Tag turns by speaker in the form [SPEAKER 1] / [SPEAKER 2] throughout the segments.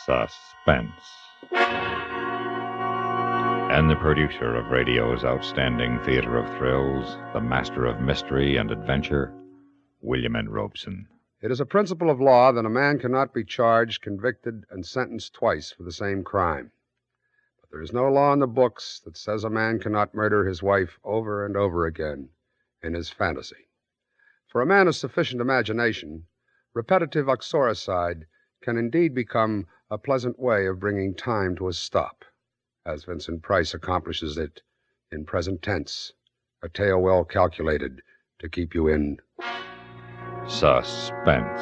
[SPEAKER 1] Suspense. And the producer of radio's outstanding theater of thrills, the master of mystery and adventure, William N. Robeson.
[SPEAKER 2] It is a principle of law that a man cannot be charged, convicted, and sentenced twice for the same crime. But there is no law in the books that says a man cannot murder his wife over and over again in his fantasy. For a man of sufficient imagination, repetitive uxoricide can indeed become a pleasant way of bringing time to a stop, as Vincent Price accomplishes it in present tense, a tale well calculated to keep you in
[SPEAKER 1] Suspense.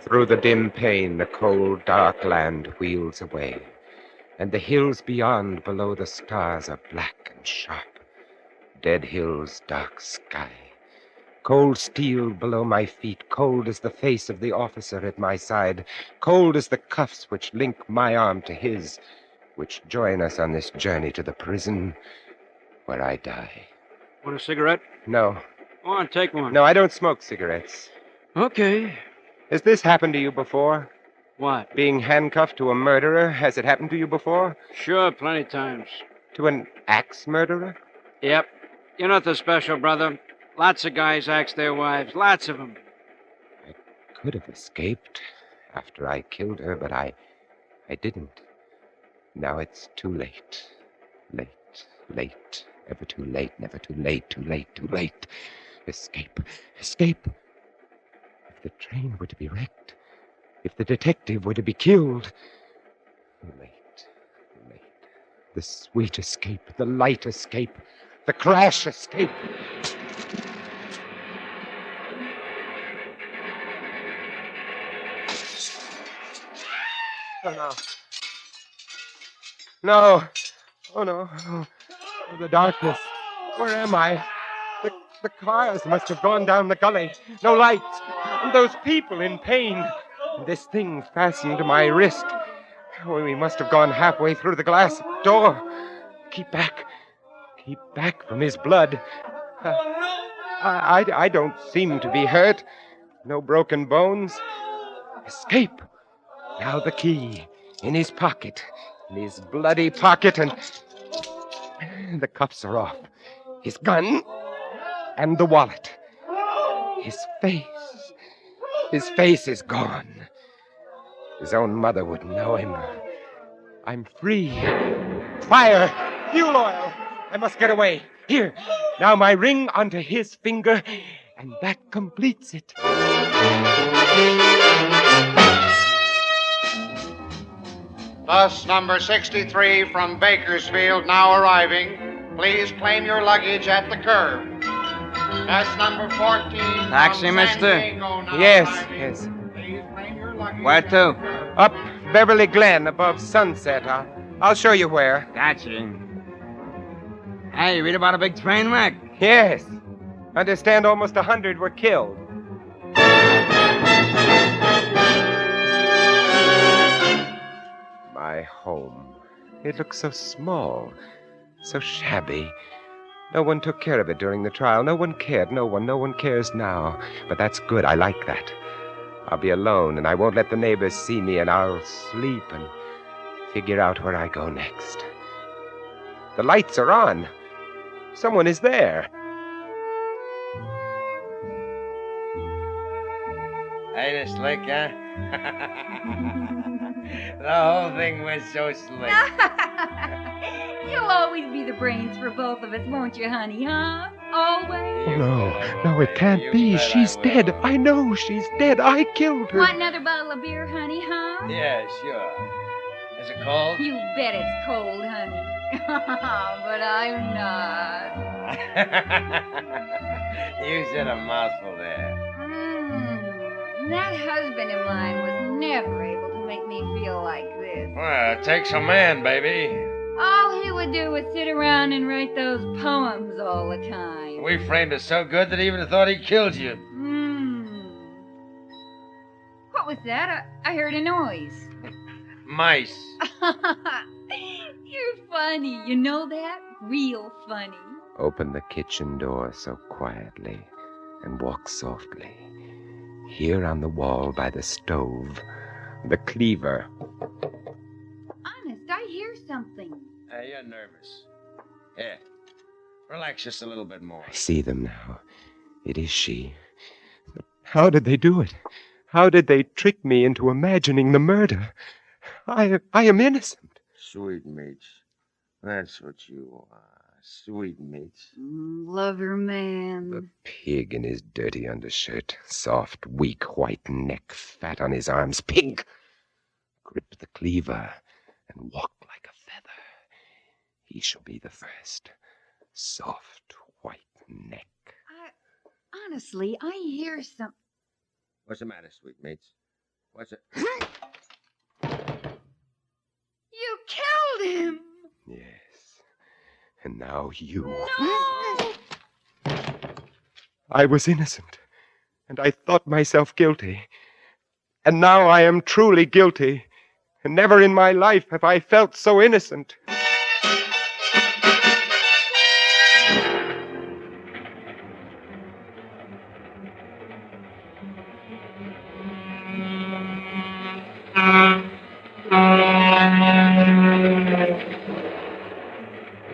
[SPEAKER 3] Through the dim pane, the cold, dark land wheels away, and the hills beyond, below the stars, are black and sharp. Dead hills, dark sky. Cold steel below my feet, cold as the face of the officer at my side, cold as the cuffs which link my arm to his, which join us on this journey to the prison where I die.
[SPEAKER 4] Want a cigarette?
[SPEAKER 3] No.
[SPEAKER 4] Go on, take one.
[SPEAKER 3] No, I don't smoke cigarettes.
[SPEAKER 4] Okay.
[SPEAKER 3] Has this happened to you before?
[SPEAKER 4] What?
[SPEAKER 3] Being handcuffed to a murderer, has it happened to you before?
[SPEAKER 4] Sure, plenty times.
[SPEAKER 3] To an axe murderer?
[SPEAKER 4] Yep. You're nothing special, brother. Lots of guys axe their wives. Lots of them.
[SPEAKER 3] I could have escaped after I killed her, but I didn't. Now it's too late. Late. Ever too late, never too late, too late. Escape. If the train were to be wrecked, if the detective were to be killed. Late. The sweet escape, the light escape, the crash escape. Oh, no. No. Oh, no. Oh, the darkness. Where am I? The cars must have gone down the gully. No lights. And those people in pain. And this thing fastened to my wrist. Oh, we must have gone halfway through the glass door. Keep back. Keep back from his blood. I don't seem to be hurt. No broken bones. Escape. Now the key in his pocket. In his bloody pocket, and the cuffs are off. His gun and the wallet. His face is gone. His own mother wouldn't know him. I'm free. Fire! Fuel oil! I must get away. Here, now my ring onto his finger, and that completes it.
[SPEAKER 5] Bus number 63 from Bakersfield now arriving. Please claim your luggage at the curb. Bus number 14
[SPEAKER 4] Taxi,
[SPEAKER 5] from
[SPEAKER 4] mister?
[SPEAKER 5] San Diego now
[SPEAKER 3] Yes.
[SPEAKER 5] Please claim your luggage
[SPEAKER 4] Where
[SPEAKER 5] at
[SPEAKER 4] to?
[SPEAKER 5] the curb.
[SPEAKER 3] Up Beverly Glen above Sunset. I'll show you where.
[SPEAKER 4] Gotcha. Hey, you read about a big train wreck?
[SPEAKER 3] Yes. Understand almost 100 were killed. My home. It looks so small, so shabby. No one took care of it during the trial. No one cared. No one cares now. But that's good. I like that. I'll be alone, and I won't let the neighbors see me, and I'll sleep and figure out where I go next. The lights are on. Someone is there.
[SPEAKER 6] Ain't it slick, huh? The whole thing was so slick.
[SPEAKER 7] You'll always be the brains for both of us, won't you, honey, huh? Always.
[SPEAKER 3] Oh, no, it can't be. She's dead. I know she's dead. I killed her.
[SPEAKER 7] Want another bottle of beer, honey, huh?
[SPEAKER 6] Yeah, sure. Is it cold?
[SPEAKER 7] You bet it's cold, honey. But I'm not.
[SPEAKER 6] You said a mouthful there.
[SPEAKER 7] That husband of mine was never able to make me feel like this.
[SPEAKER 6] Well, it takes a man, baby.
[SPEAKER 7] All he would do was sit around and write those poems all the time.
[SPEAKER 6] We framed it so good that he even thought he killed you.
[SPEAKER 7] What was that? I heard a noise.
[SPEAKER 6] Mice.
[SPEAKER 7] You're funny. You know that? Real funny.
[SPEAKER 3] Open the kitchen door so quietly and walk softly. Here on the wall by the stove, the cleaver.
[SPEAKER 7] Honest, I hear something.
[SPEAKER 6] Hey, you're nervous. Here, relax just a little bit more.
[SPEAKER 3] I see them now. It is she. How did they do it? How did they trick me into imagining the murder? I am innocent.
[SPEAKER 6] Sweetmeats. That's what you are. Sweetmeats.
[SPEAKER 7] Lover man.
[SPEAKER 3] The pig in his dirty undershirt, soft, weak, white neck, fat on his arms, pig. Grip the cleaver and walk like a feather. He shall be the first. Soft, white neck.
[SPEAKER 7] Honestly, I hear some...
[SPEAKER 6] What's the matter, Sweetmeats? What's it?
[SPEAKER 7] You killed him!
[SPEAKER 3] Yes. And now you.
[SPEAKER 7] No!
[SPEAKER 3] I was innocent, and I thought myself guilty. And now I am truly guilty, and never in my life have I felt so innocent.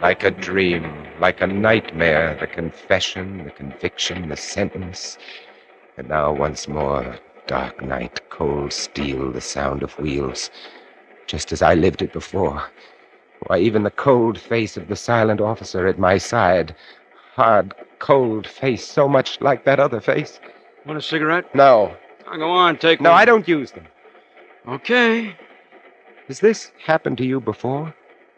[SPEAKER 3] Like a dream, like a nightmare, the confession, the conviction, the sentence. And now once more, dark night, cold steel, the sound of wheels, just as I lived it before. Why, even the cold face of the silent officer at my side, hard, cold face, so much like that other face.
[SPEAKER 4] Want a cigarette?
[SPEAKER 3] No.
[SPEAKER 4] Oh, go on, take one.
[SPEAKER 3] No, I don't use them.
[SPEAKER 4] Okay.
[SPEAKER 3] Has this happened to you before?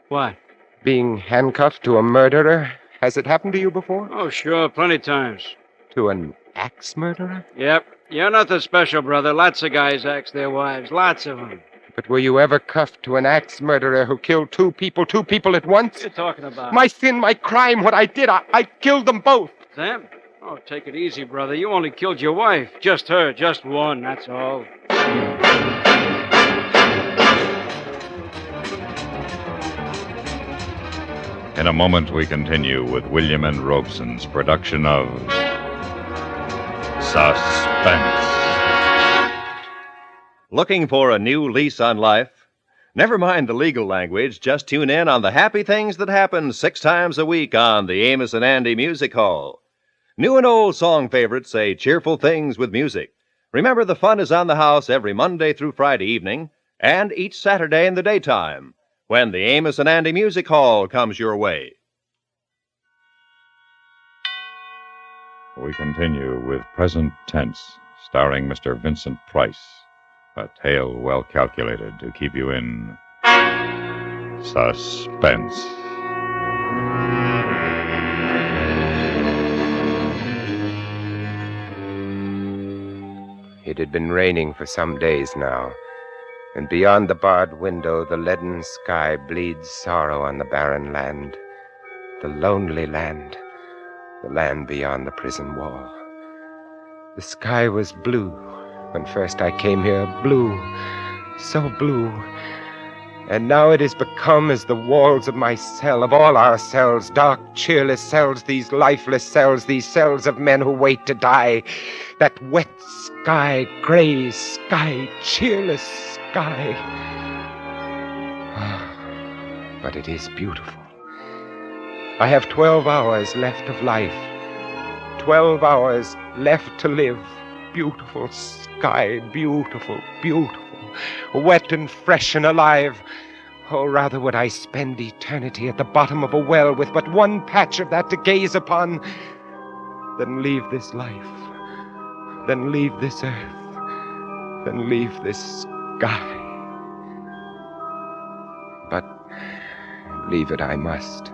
[SPEAKER 4] What?
[SPEAKER 3] Being handcuffed to a murderer? Has it happened to you before?
[SPEAKER 4] Oh, sure, plenty times.
[SPEAKER 3] To an axe murderer?
[SPEAKER 4] Yep. You're nothing special, brother. Lots of guys axe their wives. Lots of them.
[SPEAKER 3] But were you ever cuffed to an axe murderer who killed two people at once?
[SPEAKER 4] What are you talking about?
[SPEAKER 3] My sin, my crime, what I did, I killed them both.
[SPEAKER 4] Them? Oh, take it easy, brother. You only killed your wife. Just her. Just one, that's all.
[SPEAKER 1] In a moment, we continue with William and Robeson's production of Suspense.
[SPEAKER 8] Looking for a new lease on life? Never mind the legal language. Just tune in on the happy things that happen 6 times a week on the Amos and Andy Music Hall. New and old song favorites say cheerful things with music. Remember, the fun is on the house every Monday through Friday evening and each Saturday in the daytime, when the Amos and Andy Music Hall comes your way.
[SPEAKER 1] We continue with Present Tense, starring Mr. Vincent Price, a tale well calculated to keep you in suspense.
[SPEAKER 3] It had been raining for some days now, and beyond the barred window the leaden sky bleeds sorrow on the barren land, the lonely land, the land beyond the prison wall. The sky was blue when first I came here, blue, so blue, and now it has become as the walls of my cell, of all our cells, dark, cheerless cells, these lifeless cells, these cells of men who wait to die, that wet sky, gray sky, cheerless sky. But it is beautiful. I have 12 hours left of life, 12 hours left to live. Beautiful sky, beautiful, beautiful, wet and fresh and alive. Oh, rather would I spend eternity at the bottom of a well with but one patch of that to gaze upon than leave this life, than leave this earth, than leave this sky. But leave it I must.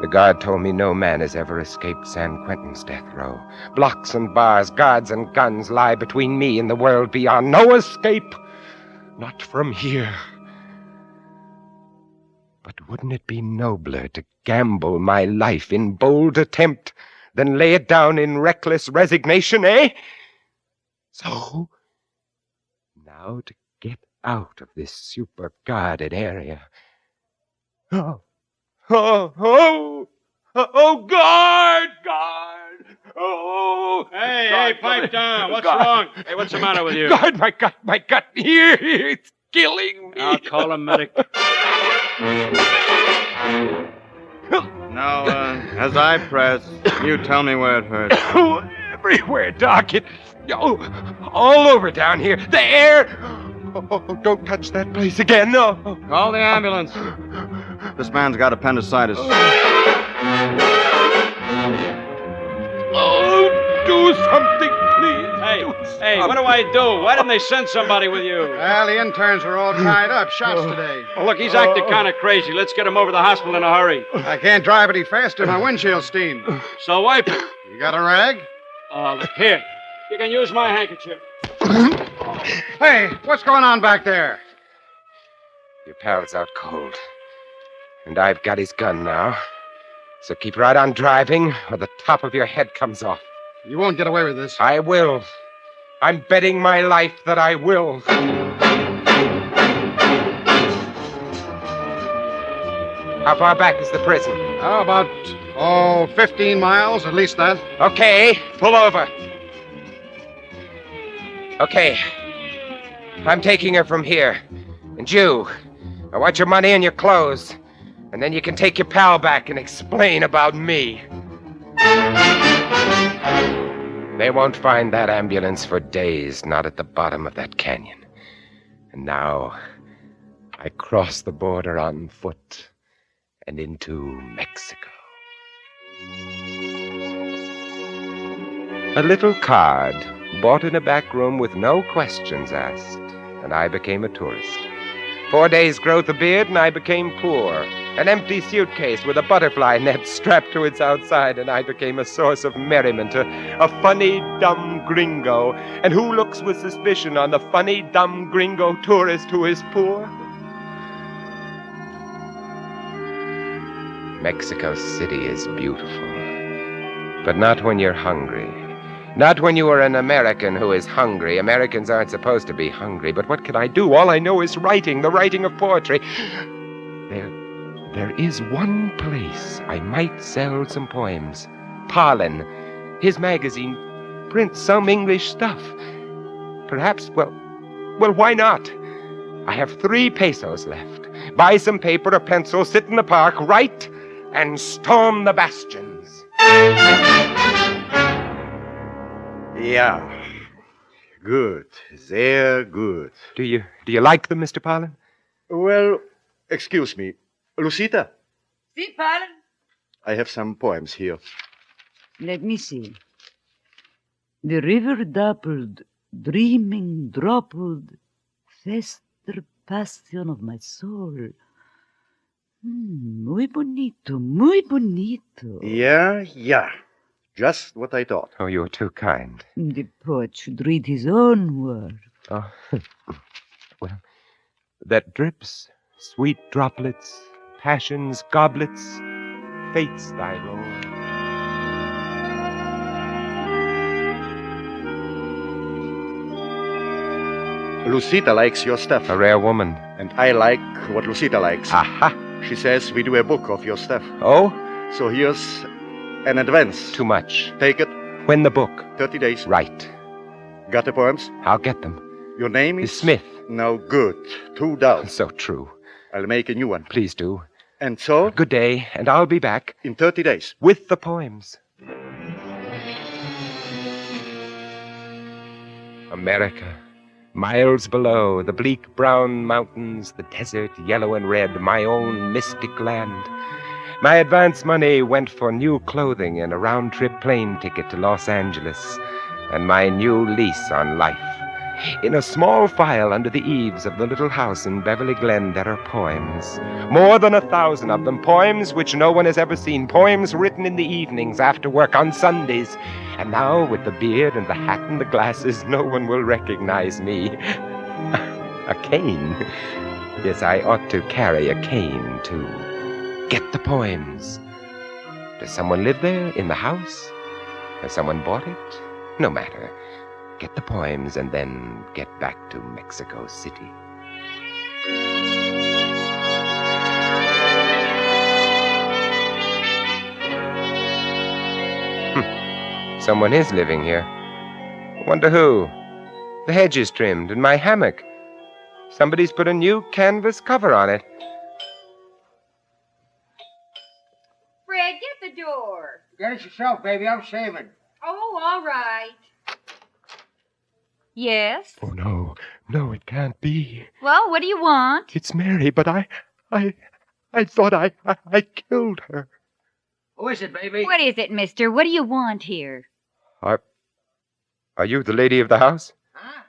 [SPEAKER 3] The guard told me no man has ever escaped San Quentin's death row. Blocks and bars, guards and guns lie between me and the world beyond. No escape! Not from here. But wouldn't it be nobler to gamble my life in bold attempt than lay it down in reckless resignation, eh? So, now to get out of this super-guarded area. Oh, guard! Oh!
[SPEAKER 4] Hey, pipe down. What's wrong? Hey, what's the matter with you?
[SPEAKER 3] Guard, my gut, here, it's killing me.
[SPEAKER 4] I'll call a medic.
[SPEAKER 9] Now, as I press, you tell me where it hurts.
[SPEAKER 3] Oh, everywhere, Doc. All over down here. The air. Oh, don't touch that place again. No.
[SPEAKER 9] Call the ambulance. This man's got appendicitis.
[SPEAKER 3] Oh, do something, please.
[SPEAKER 4] Hey, what do I do? Why didn't they send somebody with you?
[SPEAKER 5] Well, the interns are all tied up. Shots today.
[SPEAKER 4] Well, look, he's acting kind of crazy. Let's get him over to the hospital in a hurry.
[SPEAKER 5] I can't drive any faster. My windshield's steamed.
[SPEAKER 4] So wipe it.
[SPEAKER 5] You got a rag?
[SPEAKER 4] Look, here. You can use my handkerchief.
[SPEAKER 5] Hey, what's going on back there?
[SPEAKER 3] Your pal's out cold. And I've got his gun now. So keep right on driving, or the top of your head comes off.
[SPEAKER 5] You won't get away with this.
[SPEAKER 3] I will. I'm betting my life that I will. How far back is the prison?
[SPEAKER 5] How about, 15 miles, at least that.
[SPEAKER 3] Okay, pull over. Okay. I'm taking her from here. And you, I want your money and your clothes. And then you can take your pal back and explain about me. They won't find that ambulance for days, not at the bottom of that canyon. And now, I cross the border on foot and into Mexico. A little card, bought in a back room with no questions asked, and I became a tourist. 4 days' growth of beard, and I became poor. An empty suitcase with a butterfly net strapped to its outside, and I became a source of merriment, a funny, dumb gringo. And who looks with suspicion on the funny, dumb gringo tourist who is poor? Mexico City is beautiful, but not when you're hungry. Not when you are an American who is hungry. Americans aren't supposed to be hungry, but what can I do? All I know is writing, the writing of poetry. There is one place I might sell some poems. Parlin, his magazine, prints some English stuff. Perhaps, well, why not? I have 3 pesos left. Buy some paper, a pencil, sit in the park, write, and storm the bastions.
[SPEAKER 9] Yeah. Good. Sehr good.
[SPEAKER 3] Do you like them, Mr. Parlin?
[SPEAKER 9] Well, excuse me. Lucita,
[SPEAKER 10] See, Parlin?
[SPEAKER 9] I have some poems here.
[SPEAKER 10] Let me see. The river dappled, dreaming, droppled, fester passion of my soul. Muy bonito, muy bonito.
[SPEAKER 9] Yeah. Just what I thought.
[SPEAKER 3] Oh, you're too kind.
[SPEAKER 10] The poet should read his own work.
[SPEAKER 3] Oh, well, that drips, sweet droplets, passion's goblets, fate's thy role.
[SPEAKER 9] Lucita likes your stuff.
[SPEAKER 3] A rare woman.
[SPEAKER 9] And I like what Lucita likes.
[SPEAKER 3] Aha!
[SPEAKER 9] She says we do a book of your stuff.
[SPEAKER 3] Oh?
[SPEAKER 9] So here's an advance.
[SPEAKER 3] Too much.
[SPEAKER 9] Take it.
[SPEAKER 3] When the book?
[SPEAKER 9] 30 days.
[SPEAKER 3] Right.
[SPEAKER 9] Got the poems?
[SPEAKER 3] I'll get them.
[SPEAKER 9] Your name is?
[SPEAKER 3] Smith.
[SPEAKER 9] No good. 2 down.
[SPEAKER 3] So true.
[SPEAKER 9] I'll make a new one.
[SPEAKER 3] Please do.
[SPEAKER 9] And so?
[SPEAKER 3] Good day, and I'll be back.
[SPEAKER 9] In 30 days.
[SPEAKER 3] With the poems. America. Miles below, the bleak brown mountains, the desert yellow and red, my own mystic land. My advance money went for new clothing and a round-trip plane ticket to Los Angeles, and my new lease on life. In a small file under the eaves of the little house in Beverly Glen, there are poems. More than 1,000 of them, poems which no one has ever seen, poems written in the evenings after work on Sundays. And now, with the beard and the hat and the glasses, no one will recognize me. A cane? Yes, I ought to carry a cane to get the poems. Does someone live there in the house? Has someone bought it? No matter. Get the poems and then get back to Mexico City. Someone is living here. Wonder who? The hedge is trimmed and my hammock. Somebody's put a new canvas cover on it.
[SPEAKER 7] Fred, get the door.
[SPEAKER 6] Get it yourself, baby. I'm shaving.
[SPEAKER 7] Oh, all right. Yes?
[SPEAKER 3] Oh, no. No, it can't be.
[SPEAKER 7] Well, what do you want?
[SPEAKER 3] It's Mary, but I thought I killed her.
[SPEAKER 6] Who is it, baby?
[SPEAKER 7] What is it, mister? What do you want here?
[SPEAKER 3] Are you the lady of the house?
[SPEAKER 6] Huh?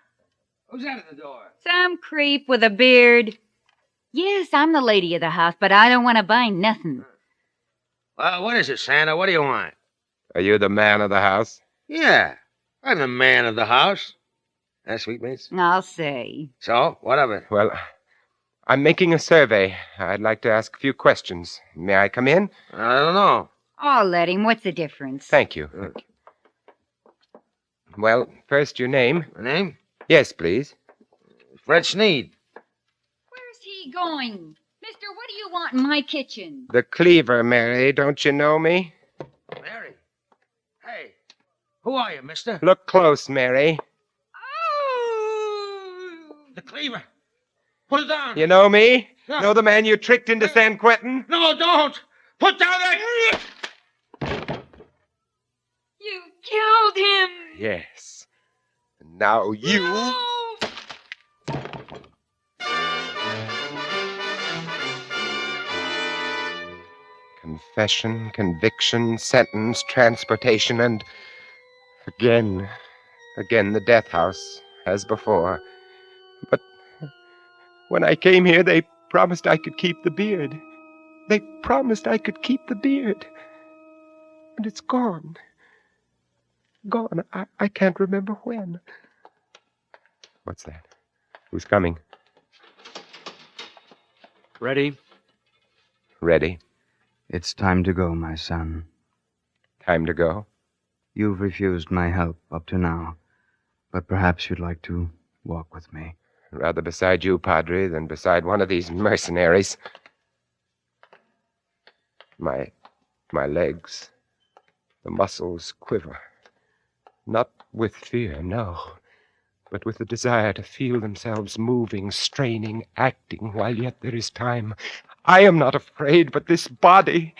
[SPEAKER 6] Who's that at the door?
[SPEAKER 7] Some creep with a beard. Yes, I'm the lady of the house, but I don't want to buy nothing.
[SPEAKER 6] Well, what is it, Santa? What do you want?
[SPEAKER 3] Are you the man of the house?
[SPEAKER 6] Yeah, I'm the man of the house. That sweetmeats?
[SPEAKER 7] I'll say.
[SPEAKER 6] So, what of it?
[SPEAKER 3] Well, I'm making a survey. I'd like to ask a few questions. May I come in?
[SPEAKER 6] I don't know.
[SPEAKER 7] I'll let him. What's the difference?
[SPEAKER 3] Thank you. Thank you. Well, first your name.
[SPEAKER 6] My name?
[SPEAKER 3] Yes, please.
[SPEAKER 6] Fred Sneed.
[SPEAKER 7] Where's he going? Mister, what do you want in my kitchen?
[SPEAKER 3] The cleaver, Mary. Don't you know me?
[SPEAKER 6] Mary. Hey, who are you, mister?
[SPEAKER 3] Look close, Mary.
[SPEAKER 7] Oh!
[SPEAKER 6] The cleaver. Put it down.
[SPEAKER 3] You know me?
[SPEAKER 6] Yeah.
[SPEAKER 3] Know the man you tricked into San Quentin?
[SPEAKER 6] No, don't. Put down that...
[SPEAKER 7] You killed him!
[SPEAKER 3] Yes. And now you...
[SPEAKER 7] No!
[SPEAKER 3] Confession, conviction, sentence, transportation, and again the death house, as before. But when I came here, they promised I could keep the beard. They promised I could keep the beard. And it's gone. Gone. I can't remember when. What's that? Who's coming?
[SPEAKER 4] Ready?
[SPEAKER 3] Ready.
[SPEAKER 11] It's time to go, my son.
[SPEAKER 3] Time to go.
[SPEAKER 11] You've refused my help up to now, but perhaps you'd like to walk with me.
[SPEAKER 3] Rather beside you, Padre, than beside one of these mercenaries. My legs, the muscles quiver. Not with fear, no, but with the desire to feel themselves moving, straining, acting, while yet there is time. I am not afraid, but this body...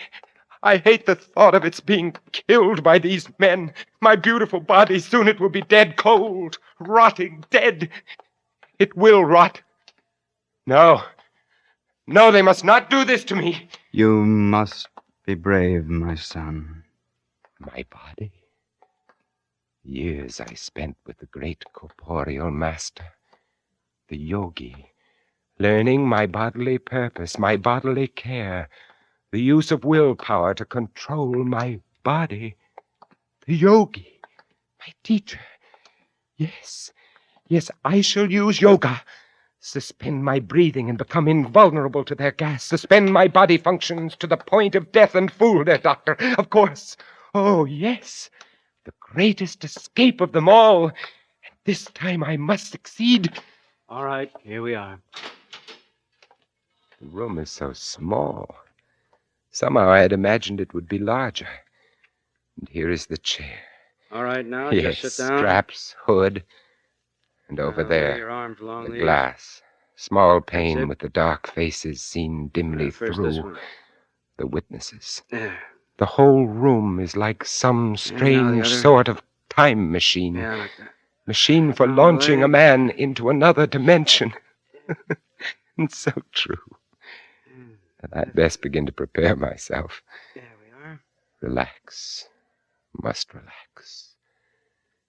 [SPEAKER 3] I hate the thought of its being killed by these men. My beautiful body, soon it will be dead, cold, rotting, dead. It will rot. No, they must not do this to me.
[SPEAKER 11] You must be brave, my son.
[SPEAKER 3] My body? Years I spent with the great corporeal master, the yogi, learning my bodily purpose, my bodily care, the use of willpower to control my body. The yogi, my teacher. Yes, I shall use yoga. Suspend my breathing and become invulnerable to their gas. Suspend my body functions to the point of death and fool their doctor. Of course. Oh, yes. The greatest escape of them all. And this time I must succeed.
[SPEAKER 4] All right, here we are.
[SPEAKER 3] The room is so small. Somehow I had imagined it would be larger. And here is the chair.
[SPEAKER 4] All right, now
[SPEAKER 3] Yes,
[SPEAKER 4] just sit down.
[SPEAKER 3] straps, hood. And over
[SPEAKER 4] Now, lay
[SPEAKER 3] there,
[SPEAKER 4] your arms along
[SPEAKER 3] the
[SPEAKER 4] these.
[SPEAKER 3] glass. Small
[SPEAKER 4] it.
[SPEAKER 3] pane with the dark faces seen dimly
[SPEAKER 4] First this
[SPEAKER 3] through.
[SPEAKER 4] one.
[SPEAKER 3] The witnesses.
[SPEAKER 4] There.
[SPEAKER 3] The whole room is like some strange
[SPEAKER 4] other.
[SPEAKER 3] sort of time machine.
[SPEAKER 4] Yeah, like that.
[SPEAKER 3] Machine for
[SPEAKER 4] Now,
[SPEAKER 3] launching
[SPEAKER 4] lay.
[SPEAKER 3] a man into another dimension. And so true. And I'd best begin to prepare myself.
[SPEAKER 4] There we are.
[SPEAKER 3] Relax. Must relax.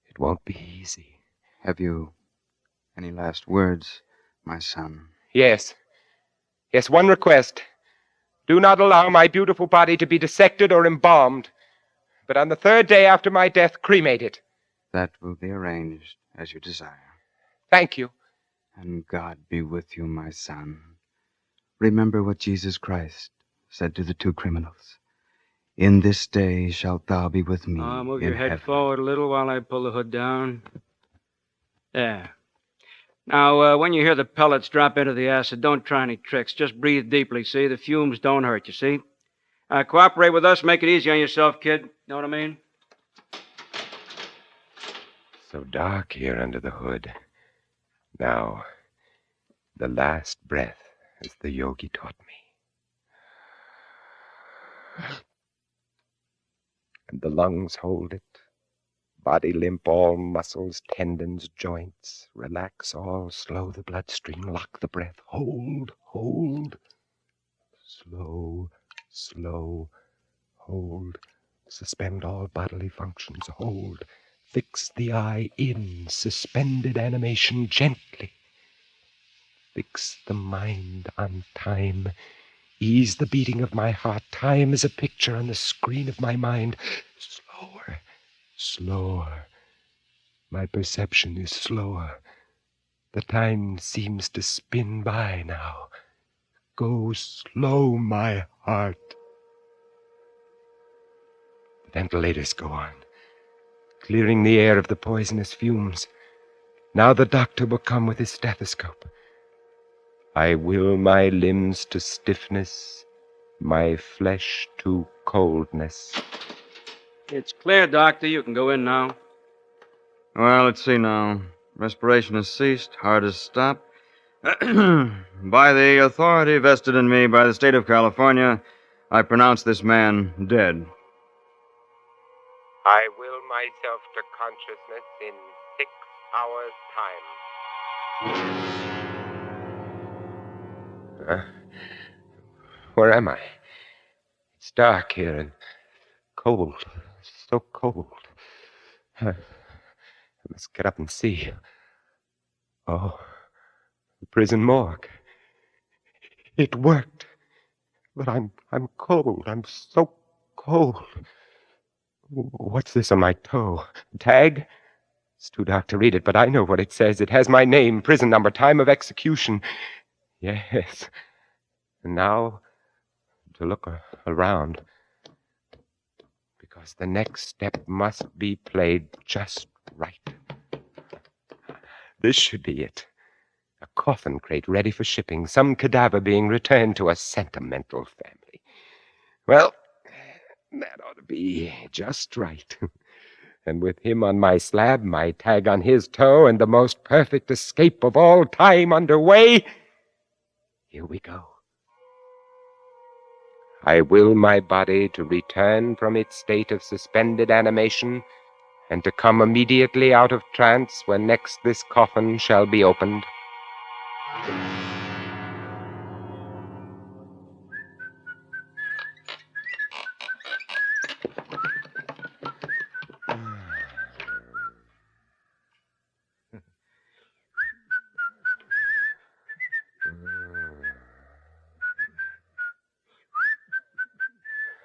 [SPEAKER 3] It won't be easy.
[SPEAKER 11] Have you any last words, my son?
[SPEAKER 3] Yes. Yes, one request. Do not allow my beautiful body to be dissected or embalmed, but on the third day after my death, cremate it.
[SPEAKER 11] That will be arranged as you desire.
[SPEAKER 3] Thank you.
[SPEAKER 11] And God be with you, my son. Remember what Jesus Christ said to the two criminals. In this day shalt thou be with me
[SPEAKER 4] Move
[SPEAKER 11] in
[SPEAKER 4] your head
[SPEAKER 11] heaven.
[SPEAKER 4] forward a little while I pull the hood down. There. Now, when you hear the pellets drop into the acid, don't try any tricks. Just breathe deeply, see? The fumes don't hurt you, see? Cooperate with us. Make it easy on yourself, kid. Know what I mean?
[SPEAKER 3] So dark here under the hood. Now, the last breath, as the yogi taught me. And the lungs hold it. Body limp, all muscles, tendons, joints. Relax all, slow the bloodstream, lock the breath. Hold, hold. Slow, slow, hold. Suspend all bodily functions, hold. Fix the eye in suspended animation gently. Fix the mind on time. Ease the beating of my heart. Time is a picture on the screen of my mind. Slower, slower. My perception is slower. The time seems to spin by now. Go slow, my heart. The ventilators go on, clearing the air of the poisonous fumes. Now the doctor will come with his stethoscope. I will my limbs to stiffness, my flesh to coldness.
[SPEAKER 4] It's clear, Doctor. You can go in now.
[SPEAKER 9] Well, let's see now. Respiration has ceased. Heart has stopped. By the authority vested in me by the state of California, I pronounce this man dead.
[SPEAKER 3] I will myself to consciousness in 6 hours' time. Where am I? It's dark here and cold. So cold. I must get up and see. Oh, the prison morgue. It worked. But I'm cold. I'm so cold. What's this on my toe? Tag? It's too dark to read it, but I know what it says. It has my name, prison number, time of execution. Yes. And now, to look around. Because the next step must be played just right. This should be it. A coffin crate ready for shipping. Some cadaver being returned to a sentimental family. Well, that ought to be just right. And with him on my slab, my tag on his toe, and the most perfect escape of all time underway, here we go. I will my body to return from its state of suspended animation, and to come immediately out of trance when next this coffin shall be opened.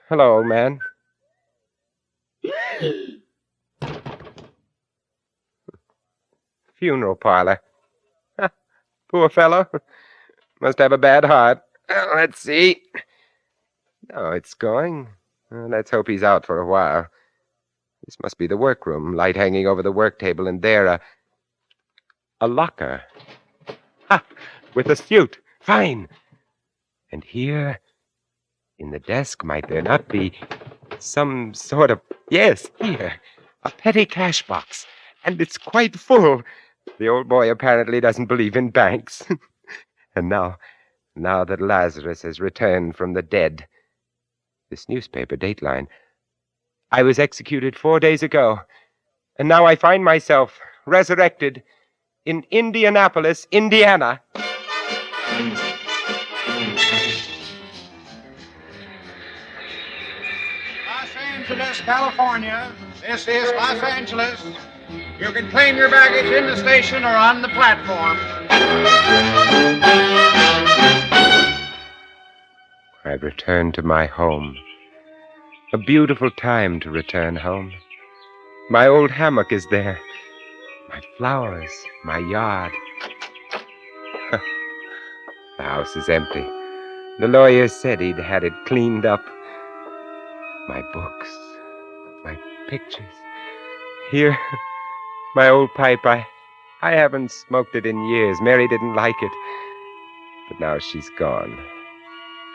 [SPEAKER 3] Hello, old man. Funeral parlor. Poor fellow. Must have a bad heart. Let's see. No, it's going. Let's hope he's out for a while. This must be the workroom, light hanging over the work table, and there a locker. Ha! With a suit. Fine. And here, in the desk, might there not be some sort of... Yes, here. A petty cash box. And it's quite full. The old boy apparently doesn't believe in banks. And now that Lazarus has returned from the dead, this newspaper dateline. I was executed 4 days ago, and now I find myself resurrected in Indianapolis, Indiana.
[SPEAKER 5] Los Angeles, California. This is Los Angeles. You can claim your baggage in the station or on the platform.
[SPEAKER 3] I've returned to my home. A beautiful time to return home. My old hammock is there. My flowers, my yard. The house is empty. The lawyer said he'd had it cleaned up. My books, my pictures. Here, my old pipe. I haven't smoked it in years. Mary didn't like it. But now she's gone.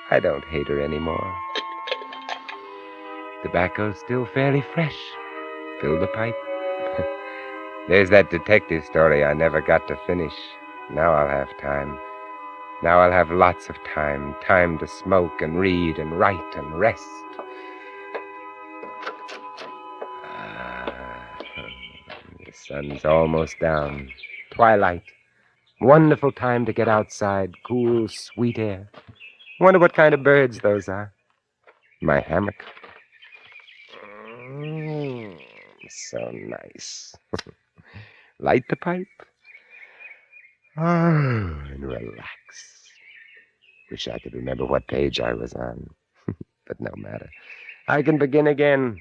[SPEAKER 3] I don't hate her anymore. Tobacco's still fairly fresh. Fill the pipe. There's that detective story I never got to finish. Now I'll have time. Now I'll have lots of time. Time to smoke and read and write and rest. The sun's almost down. Twilight. Wonderful time to get outside. Cool, sweet air. Wonder what kind of birds those are. My hammock. So nice. Light the pipe. And relax. Wish I could remember what page I was on. But no matter. I can begin again.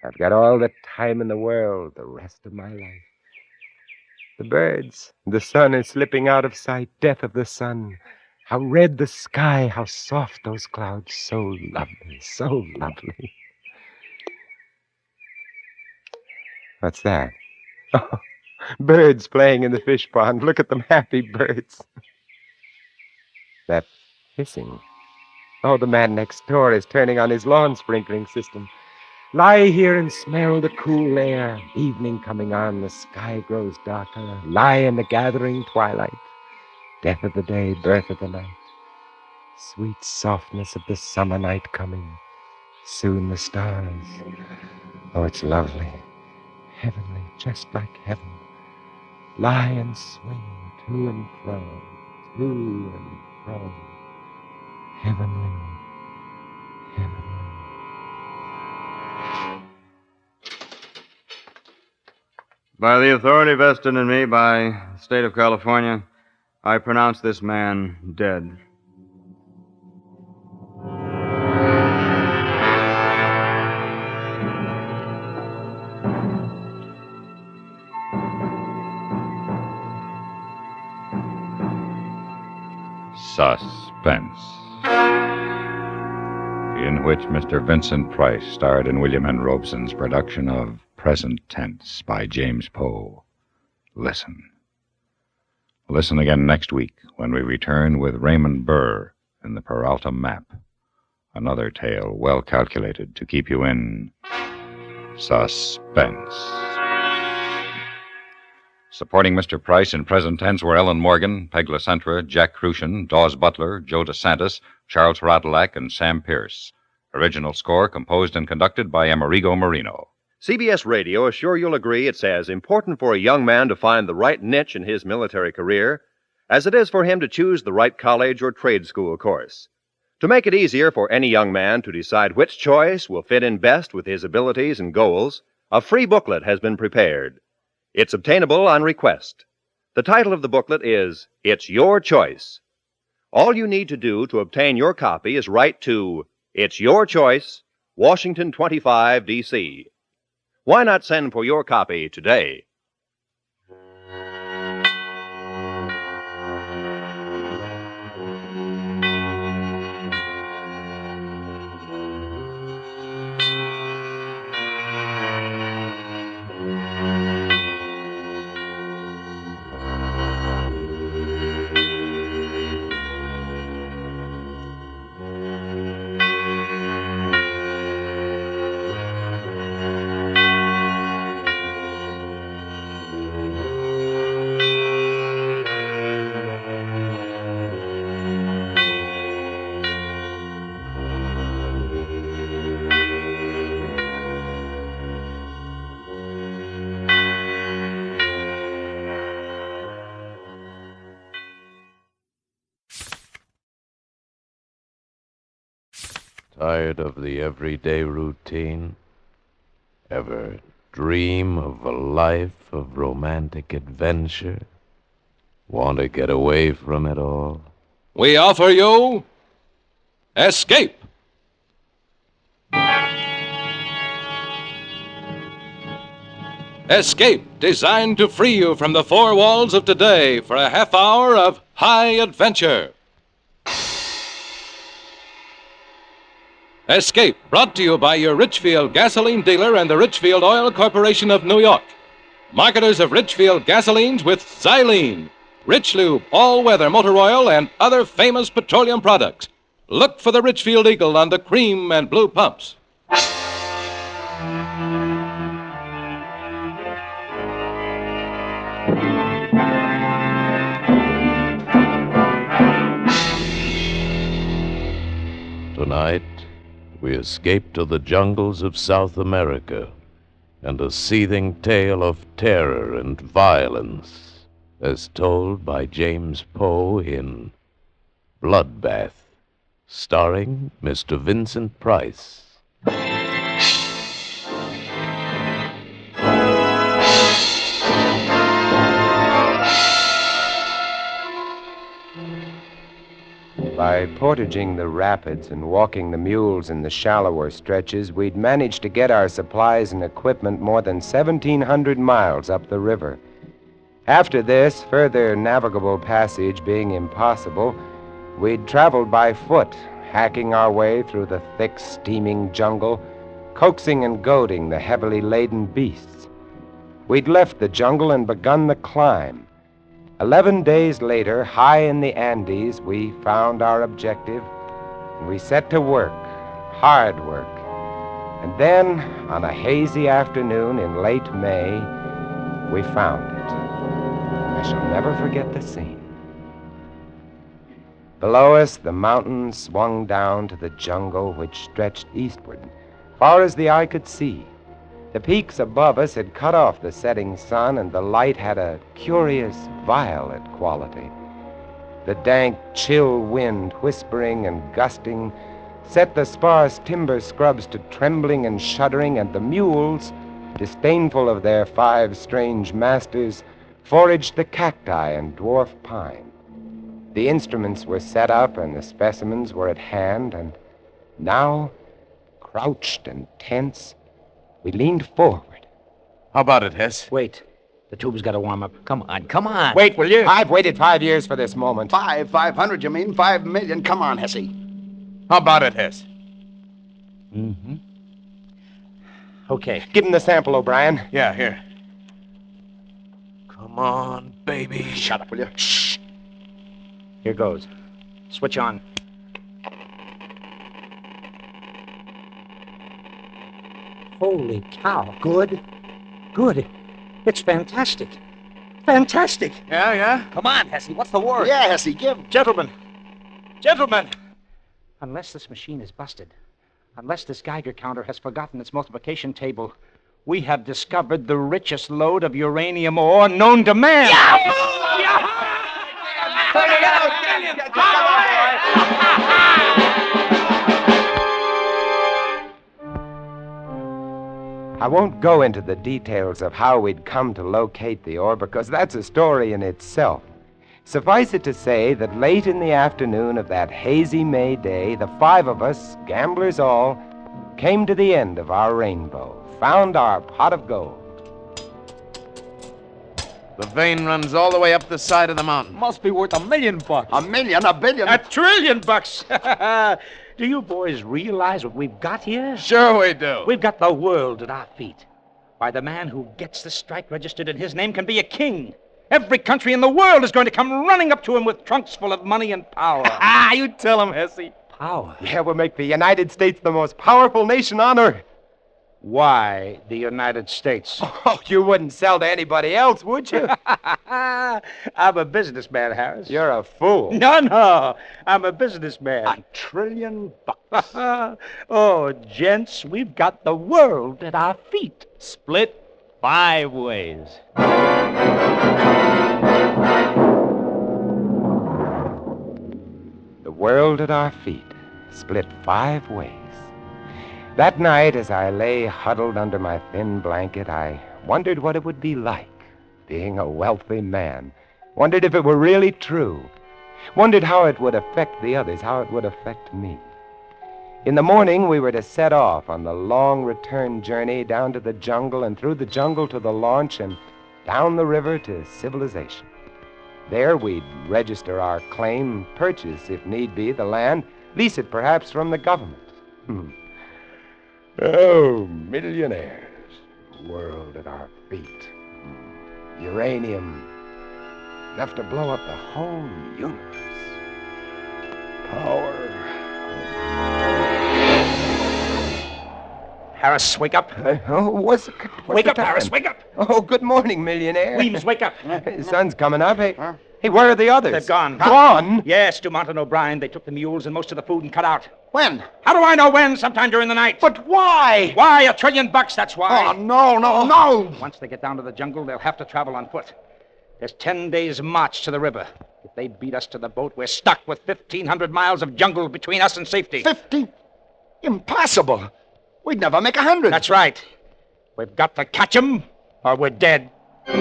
[SPEAKER 3] I've got all the time in the world, the rest of my life. The birds, the sun is slipping out of sight. Death of the sun. How red the sky, how soft those clouds. So lovely, so lovely. What's that? Oh, birds playing in the fish pond. Look at them, happy birds. That hissing. Oh, the man next door is turning on his lawn sprinkling system. Lie here and smell the cool air. Evening coming on, the sky grows darker. Lie in the gathering twilight. Death of the day, birth of the night. Sweet softness of the summer night coming. Soon the stars. Oh, it's lovely. Heavenly, just like heaven. Lie and swing to and fro, to and fro. Heavenly, heavenly.
[SPEAKER 9] By the authority vested in me by the state of California, I pronounce this man dead.
[SPEAKER 1] Suspense, in which Mr. Vincent Price starred in William N. Robeson's production of Present Tense by James Poe. Listen. Listen again next week when we return with Raymond Burr in the Peralta Map. Another tale well calculated to keep you in suspense. Supporting Mr. Price in Present Tense were Ellen Morgan, Peg LaCentra, Jack Crucian, Dawes Butler, Joe DeSantis, Charles Radulac, and Sam Pierce. Original score composed and conducted by Amerigo Marino.
[SPEAKER 8] CBS Radio is sure you'll agree it's as important for a young man to find the right niche in his military career as it is for him to choose the right college or trade school course. To make it easier for any young man to decide which choice will fit in best with his abilities and goals, a free booklet has been prepared. It's obtainable on request. The title of the booklet is It's Your Choice. All you need to do to obtain your copy is write to It's Your Choice, Washington 25, D.C. Why not send for your copy today?
[SPEAKER 12] Tired of the everyday routine? Ever dream of a life of romantic adventure? Want to get away from it all?
[SPEAKER 13] We offer you Escape. Escape, designed to free you from the four walls of today for a half hour of high adventure. Escape, brought to you by your Richfield gasoline dealer and the Richfield Oil Corporation of New York. Marketers of Richfield gasolines with Xylene, Rich Lube, all-weather motor oil, and other famous petroleum products. Look for the Richfield Eagle on the cream and blue pumps.
[SPEAKER 12] Tonight, we escape to the jungles of South America and a seething tale of terror and violence, as told by James Poe in Bloodbath, starring Mr. Vincent Price.
[SPEAKER 3] By portaging the rapids and walking the mules in the shallower stretches, we'd managed to get our supplies and equipment more than 1,700 miles up the river. After this, further navigable passage being impossible, we'd traveled by foot, hacking our way through the thick, steaming jungle, coaxing and goading the heavily laden beasts. We'd left the jungle and begun the climb. 11 days later, high in the Andes, we found our objective, and we set to work, hard work. And then, on a hazy afternoon in late May, we found it. I shall never forget the scene. Below us, the mountains swung down to the jungle which stretched eastward, far as the eye could see. The peaks above us had cut off the setting sun, and the light had a curious violet quality. The dank, chill wind, whispering and gusting, set the sparse timber scrubs to trembling and shuddering, and the mules, disdainful of their 5 strange masters, foraged the cacti and dwarf pine. The instruments were set up, and the specimens were at hand, and now, crouched and tense, we leaned forward.
[SPEAKER 6] How about it, Hess?
[SPEAKER 14] Wait. The tube's got to warm up. Come on, come on.
[SPEAKER 6] Wait, will you?
[SPEAKER 3] I've waited 5 years for this moment.
[SPEAKER 6] 500, you mean? 5 million. Come on, Hessie. How about it, Hess?
[SPEAKER 14] Mm-hmm. Okay.
[SPEAKER 3] Give him the sample, O'Brien.
[SPEAKER 6] Yeah, here.
[SPEAKER 12] Come on, baby.
[SPEAKER 6] Shut up, will you?
[SPEAKER 14] Shh. Here goes. Switch on. Holy cow. Good. Good. It's fantastic. Fantastic.
[SPEAKER 6] Yeah?
[SPEAKER 14] Come on, Hessie. What's the word?
[SPEAKER 6] Yeah, Hessie, give.
[SPEAKER 14] Gentlemen. Gentlemen. Unless this machine is busted, unless this Geiger counter has forgotten its multiplication table, we have discovered the richest lode of uranium ore known to man.
[SPEAKER 3] I won't go into the details of how we'd come to locate the ore, because that's a story in itself. Suffice it to say that late in the afternoon of that hazy May day, the 5 of us, gamblers all, came to the end of our rainbow, found our pot of gold.
[SPEAKER 6] The vein runs all the way up the side of the mountain.
[SPEAKER 14] Must be worth $1 million.
[SPEAKER 6] $1 million? $1 billion?
[SPEAKER 14] $1 trillion. Do you boys realize what we've got here?
[SPEAKER 6] Sure we do.
[SPEAKER 14] We've got the world at our feet. Why, the man who gets the strike registered in his name can be a king. Every country in the world is going to come running up to him with trunks full of money and power.
[SPEAKER 6] You tell him, Hessie.
[SPEAKER 14] Power?
[SPEAKER 3] Yeah, we'll make the United States the most powerful nation on earth.
[SPEAKER 14] Why the States?
[SPEAKER 3] Oh, you wouldn't sell to anybody else, would you?
[SPEAKER 14] I'm a businessman, Harris.
[SPEAKER 3] You're a fool.
[SPEAKER 14] No. I'm a businessman.
[SPEAKER 6] $1 trillion.
[SPEAKER 14] Oh, gents, we've got the world at our feet. Split 5 ways.
[SPEAKER 3] The world at our feet, split 5 ways. That night, as I lay huddled under my thin blanket, I wondered what it would be like, being a wealthy man. Wondered if it were really true. Wondered how it would affect the others, how it would affect me. In the morning, we were to set off on the long return journey down to the jungle and through the jungle to the launch and down the river to civilization. There we'd register our claim, purchase, if need be, the land, lease it perhaps from the government. Oh, millionaires. World at our feet. Uranium. Enough to blow up the whole universe. Power.
[SPEAKER 14] Harris, wake up.
[SPEAKER 3] What's
[SPEAKER 14] Wake
[SPEAKER 3] the
[SPEAKER 14] up,
[SPEAKER 3] time?
[SPEAKER 14] Harris, wake up.
[SPEAKER 3] Oh, good morning, millionaire.
[SPEAKER 14] Weems, wake up.
[SPEAKER 3] The sun's coming up. Hey, where are the others?
[SPEAKER 14] They've gone.
[SPEAKER 3] Gone?
[SPEAKER 14] Yes, Dumont and O'Brien. They took the mules and most of the food and cut out.
[SPEAKER 5] When?
[SPEAKER 14] How do I know when? Sometime during the night.
[SPEAKER 5] But why?
[SPEAKER 14] Why? $1 trillion, that's why.
[SPEAKER 5] Oh, no.
[SPEAKER 14] Once they get down to the jungle, they'll have to travel on foot. There's 10 days' march to the river. If they beat us to the boat, we're stuck with 1,500 miles of jungle between us and safety.
[SPEAKER 5] 50? Impossible. We'd never make 100.
[SPEAKER 14] That's right. We've got to catch 'em, or we're dead.
[SPEAKER 3] We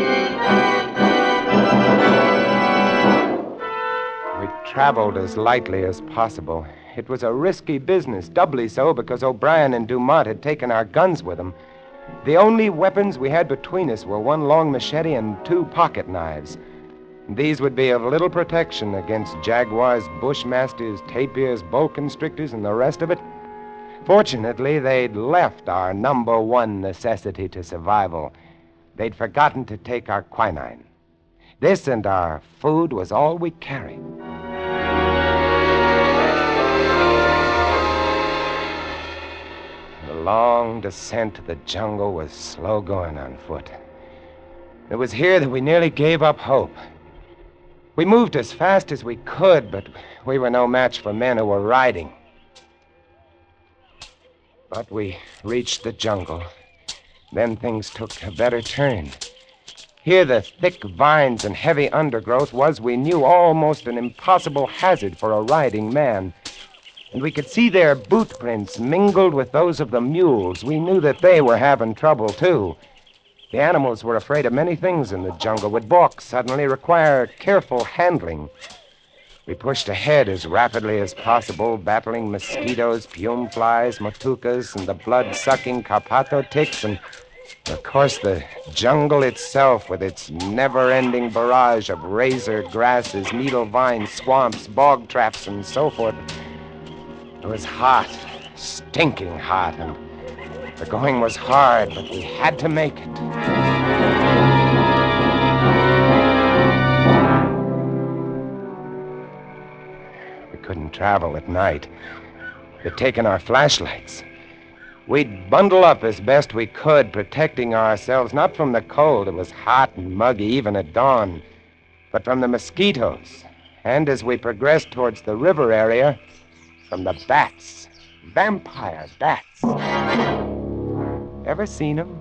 [SPEAKER 3] traveled as lightly as possible. It was a risky business, doubly so because O'Brien and Dumont had taken our guns with them. The only weapons we had between us were one long machete and 2 pocket knives. These would be of little protection against jaguars, bushmasters, tapirs, boa constrictors, and the rest of it. Fortunately, they'd left our number one necessity to survival. They'd forgotten to take our quinine. This and our food was all we carried. The long descent to the jungle was slow going on foot. It was here that we nearly gave up hope. We moved as fast as we could, but we were no match for men who were riding. But we reached the jungle. Then things took a better turn. Here the thick vines and heavy undergrowth was, we knew, almost an impossible hazard for a riding man. And we could see their boot prints mingled with those of the mules. We knew that they were having trouble, too. The animals were afraid of many things in the jungle, would balk suddenly, require careful handling. We pushed ahead as rapidly as possible, battling mosquitoes, pume flies, matucas, and the blood-sucking carpato ticks, and, of course, the jungle itself with its never-ending barrage of razor grasses, needle vines, swamps, bog traps, and so forth. It was hot, stinking hot, and the going was hard, but we had to make it. We couldn't travel at night. They'd taken our flashlights. We'd bundle up as best we could, protecting ourselves not from the cold. It was hot and muggy even at dawn, but from the mosquitoes. And as we progressed towards the river area, from the bats. Vampire bats. Ever seen them?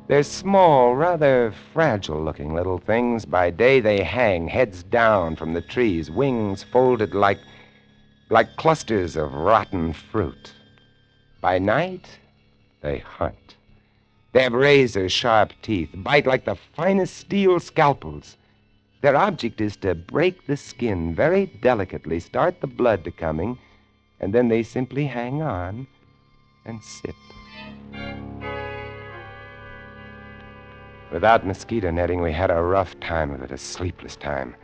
[SPEAKER 3] They're small, rather fragile-looking little things. By day they hang, heads down from the trees, wings folded like clusters of rotten fruit. By night, they hunt. They have razor-sharp teeth, bite like the finest steel scalpels. Their object is to break the skin very delicately, start the blood to coming, and then they simply hang on and sit. Without mosquito netting, we had a rough time of it, a sleepless time.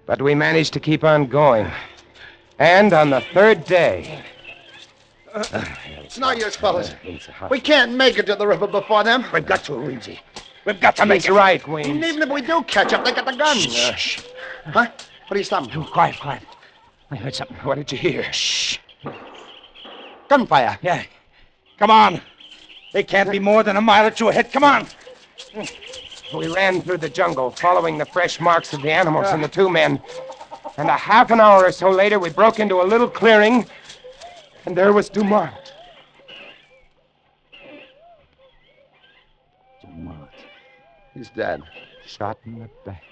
[SPEAKER 3] But we managed to keep on going. And on the 3rd day...
[SPEAKER 5] It's no use, fellas. We can't make it to the river before them.
[SPEAKER 14] We've got to, Weemsy. We've got to make it.
[SPEAKER 3] right, Weems.
[SPEAKER 5] And even if we do catch up, they got the guns.
[SPEAKER 14] Shh.
[SPEAKER 5] Huh? What are you stopping?
[SPEAKER 14] Oh, quiet. I heard something.
[SPEAKER 3] What did you hear?
[SPEAKER 14] Shh.
[SPEAKER 5] Gunfire.
[SPEAKER 14] Yeah. Come on. They can't be more than a mile or two ahead. Come on.
[SPEAKER 3] We ran through the jungle, following the fresh marks of the animals and the 2 men. And a half an hour or so later, we broke into a little clearing, and there was Dumont.
[SPEAKER 14] Dumont.
[SPEAKER 5] He's dead.
[SPEAKER 3] Shot in the back.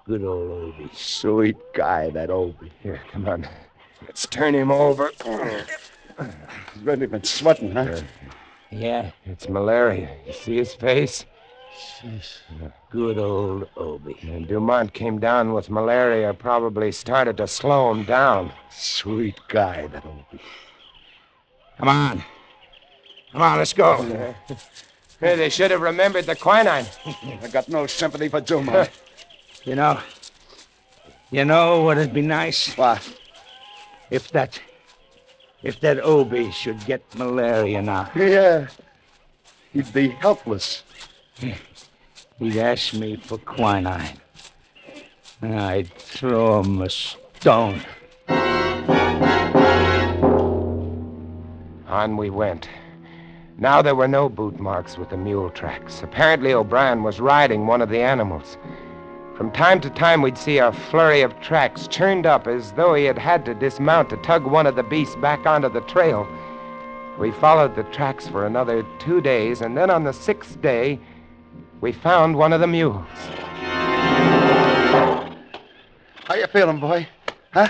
[SPEAKER 14] Good old Obie.
[SPEAKER 5] Sweet guy, that Obie.
[SPEAKER 3] Here, come on. Let's turn him over.
[SPEAKER 5] He's really been sweating, huh?
[SPEAKER 14] Yeah.
[SPEAKER 3] It's malaria. You see his face?
[SPEAKER 6] Good old Obie.
[SPEAKER 3] And Dumont came down with malaria, probably started to slow him down.
[SPEAKER 6] Sweet guy, that Obie. Come on. Come on, let's go.
[SPEAKER 3] Hey, they should have remembered the quinine.
[SPEAKER 6] I got no sympathy for Dumont. You know what'd be nice? What? If that Obie should get malaria now.
[SPEAKER 15] Yeah. He'd be helpless.
[SPEAKER 6] He'd ask me for quinine. I'd throw him a stone.
[SPEAKER 3] On we went. Now there were no boot marks with the mule tracks. Apparently O'Brien was riding one of the animals. From time to time we'd see a flurry of tracks turned up as though he had to dismount to tug one of the beasts back onto the trail. We followed the tracks for another 2 days, and then on the 6th day, we found one of the mules.
[SPEAKER 15] How you feeling, boy? Huh?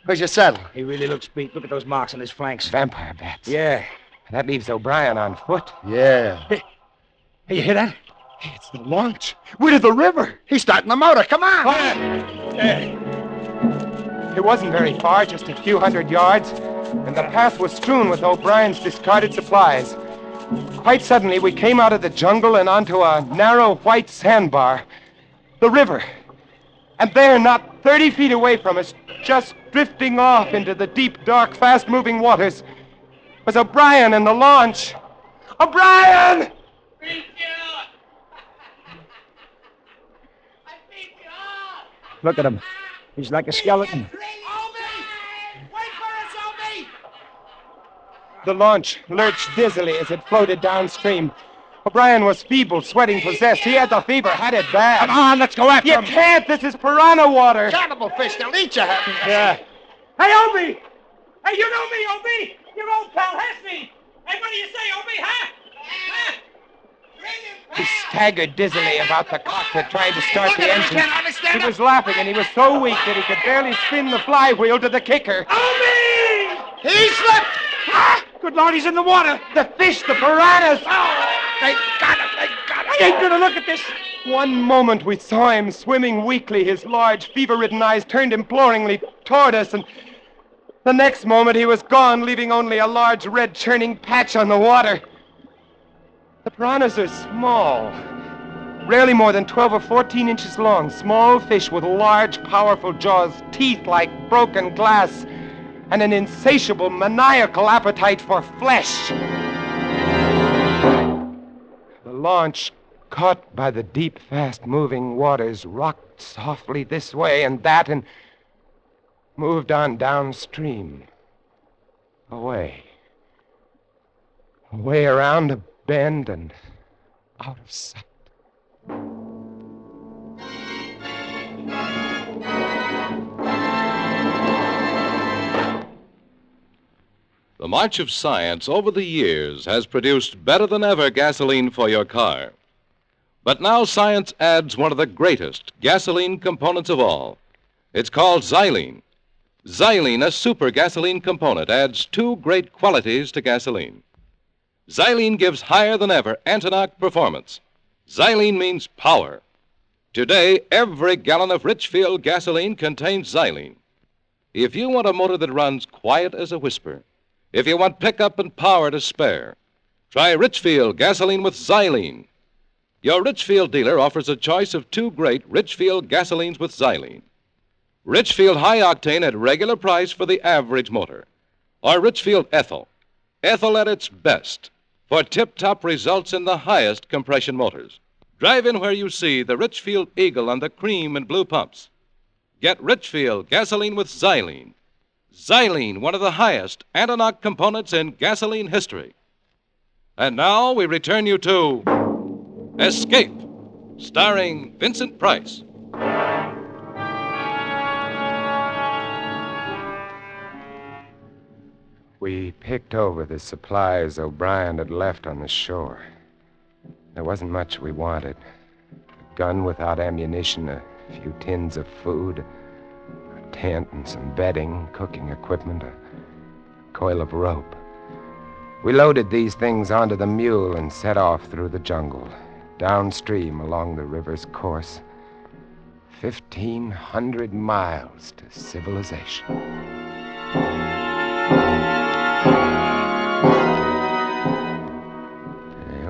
[SPEAKER 15] Where's your saddle?
[SPEAKER 14] He really looks beat. Look at those marks on his flanks.
[SPEAKER 3] Vampire bats.
[SPEAKER 14] Yeah.
[SPEAKER 3] That leaves O'Brien on foot.
[SPEAKER 15] Yeah.
[SPEAKER 14] Hey, you hear that?
[SPEAKER 15] Hey, it's the launch. We're to the river. He's starting the motor. Come on.
[SPEAKER 3] It wasn't very far, just a few hundred yards, and the path was strewn with O'Brien's discarded supplies. Quite suddenly, we came out of the jungle and onto a narrow white sandbar. The river. And there, not 30 feet away from us, just drifting off into the deep, dark, fast-moving waters, was O'Brien in the launch. O'Brien!
[SPEAKER 14] Look at him. He's like a skeleton.
[SPEAKER 3] The launch lurched dizzily as it floated downstream. O'Brien was feeble, sweating, possessed. He had the fever, had it bad.
[SPEAKER 14] Come on, let's go after him.
[SPEAKER 3] You can't. This is piranha water.
[SPEAKER 15] Cannibal fish. They'll eat you.
[SPEAKER 3] Yeah.
[SPEAKER 14] Hey, Obie! Hey, you know me, Obie! Your old pal has me! Hey, what do you say, Obie, huh?
[SPEAKER 3] He staggered dizzily about the cockpit, trying to start the engine. He was laughing, and he was so weak that he could barely spin the flywheel to the kicker.
[SPEAKER 14] Obie!
[SPEAKER 3] He slipped!
[SPEAKER 14] Ah! Good Lord, he's in the water!
[SPEAKER 3] The fish, the piranhas!
[SPEAKER 14] Oh!
[SPEAKER 15] They got him. They got him.
[SPEAKER 14] I ain't gonna look at this!
[SPEAKER 3] One moment we saw him swimming weakly, his large, fever-ridden eyes turned imploringly toward us, and the next moment he was gone, leaving only a large red churning patch on the water. The piranhas are small, rarely more than 12 or 14 inches long, small fish with large, powerful jaws, teeth like broken glass, and an insatiable, maniacal appetite for flesh. The launch, caught by the deep, fast-moving waters, rocked softly this way and that and moved on downstream. Away. Away around a bend and out of sight.
[SPEAKER 13] The march of science over the years has produced better than ever gasoline for your car. But now science adds one of the greatest gasoline components of all. It's called xylene. Xylene, a super gasoline component, adds two great qualities to gasoline. Xylene gives higher than ever anti-knock performance. Xylene means power. Today, every gallon of Richfield gasoline contains xylene. If you want a motor that runs quiet as a whisper, if you want pickup and power to spare, try Richfield gasoline with xylene. Your Richfield dealer offers a choice of two great Richfield gasolines with xylene. Richfield High Octane at regular price for the average motor, or Richfield Ethyl. Ethyl at its best for tip-top results in the highest compression motors. Drive in where you see the Richfield Eagle on the cream and blue pumps. Get Richfield gasoline with xylene. Xylene, one of the highest anti-knock components in gasoline history. And now we return you to Escape, starring Vincent Price.
[SPEAKER 3] We picked over the supplies O'Brien had left on the shore. There wasn't much we wanted. A gun without ammunition, a few tins of food, a tent and some bedding, cooking equipment, a coil of rope. We loaded these things onto the mule and set off through the jungle. downstream along the river's course. 1,500 miles to civilization.